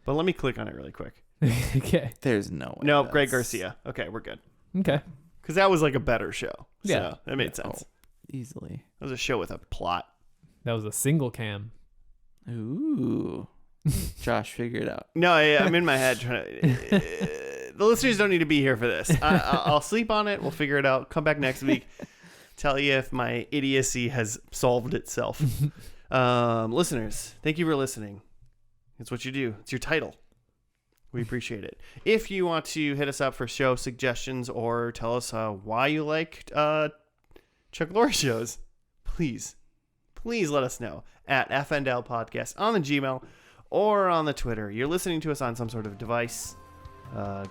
A: But let me click on it really quick.
B: Okay.
C: There's no way.
A: No, Greg Garcia. Okay, we're good.
B: Okay.
A: Because that was like a better show.
B: Yeah.
A: So that made sense.
C: Easily.
A: It was a show with a plot.
B: That was a single cam.
C: Ooh. Josh, figure it out.
A: No, I'm in my head trying to. The listeners don't need to be here for this. I'll sleep on it. We'll figure it out. Come back next week. Tell you if my idiocy has solved itself. Listeners, thank you for listening. It's what you do. It's your title. We appreciate it. If you want to hit us up for show suggestions or tell us why you like Chuck Lorre shows, please let us know at FNL Podcast on the Gmail or on the Twitter. You're listening to us on some sort of device.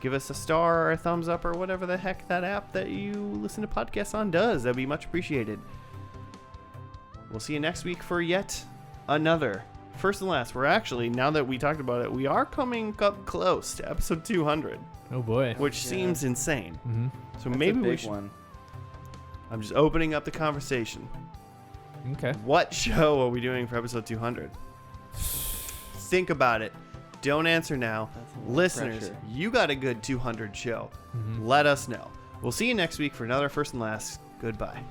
A: Give us a star or a thumbs up or whatever the heck that app that you listen to podcasts on does. That'd be much appreciated. We'll see you next week for yet another first and last. We're actually, now that we talked about it, we are coming up close to episode 200.
B: Oh boy.
A: Which seems insane.
B: Mm-hmm.
A: So
C: That's
A: maybe
C: a big
A: we should.
C: one.
A: I'm just opening up the conversation.
B: Okay.
A: What show are we doing for episode 200? Think about it. Don't answer now.
C: That's a lot of
A: Listeners,
C: pressure.
A: you got a good 200 show.
B: Mm-hmm.
A: Let us know. We'll see you next week for another first and last. Goodbye.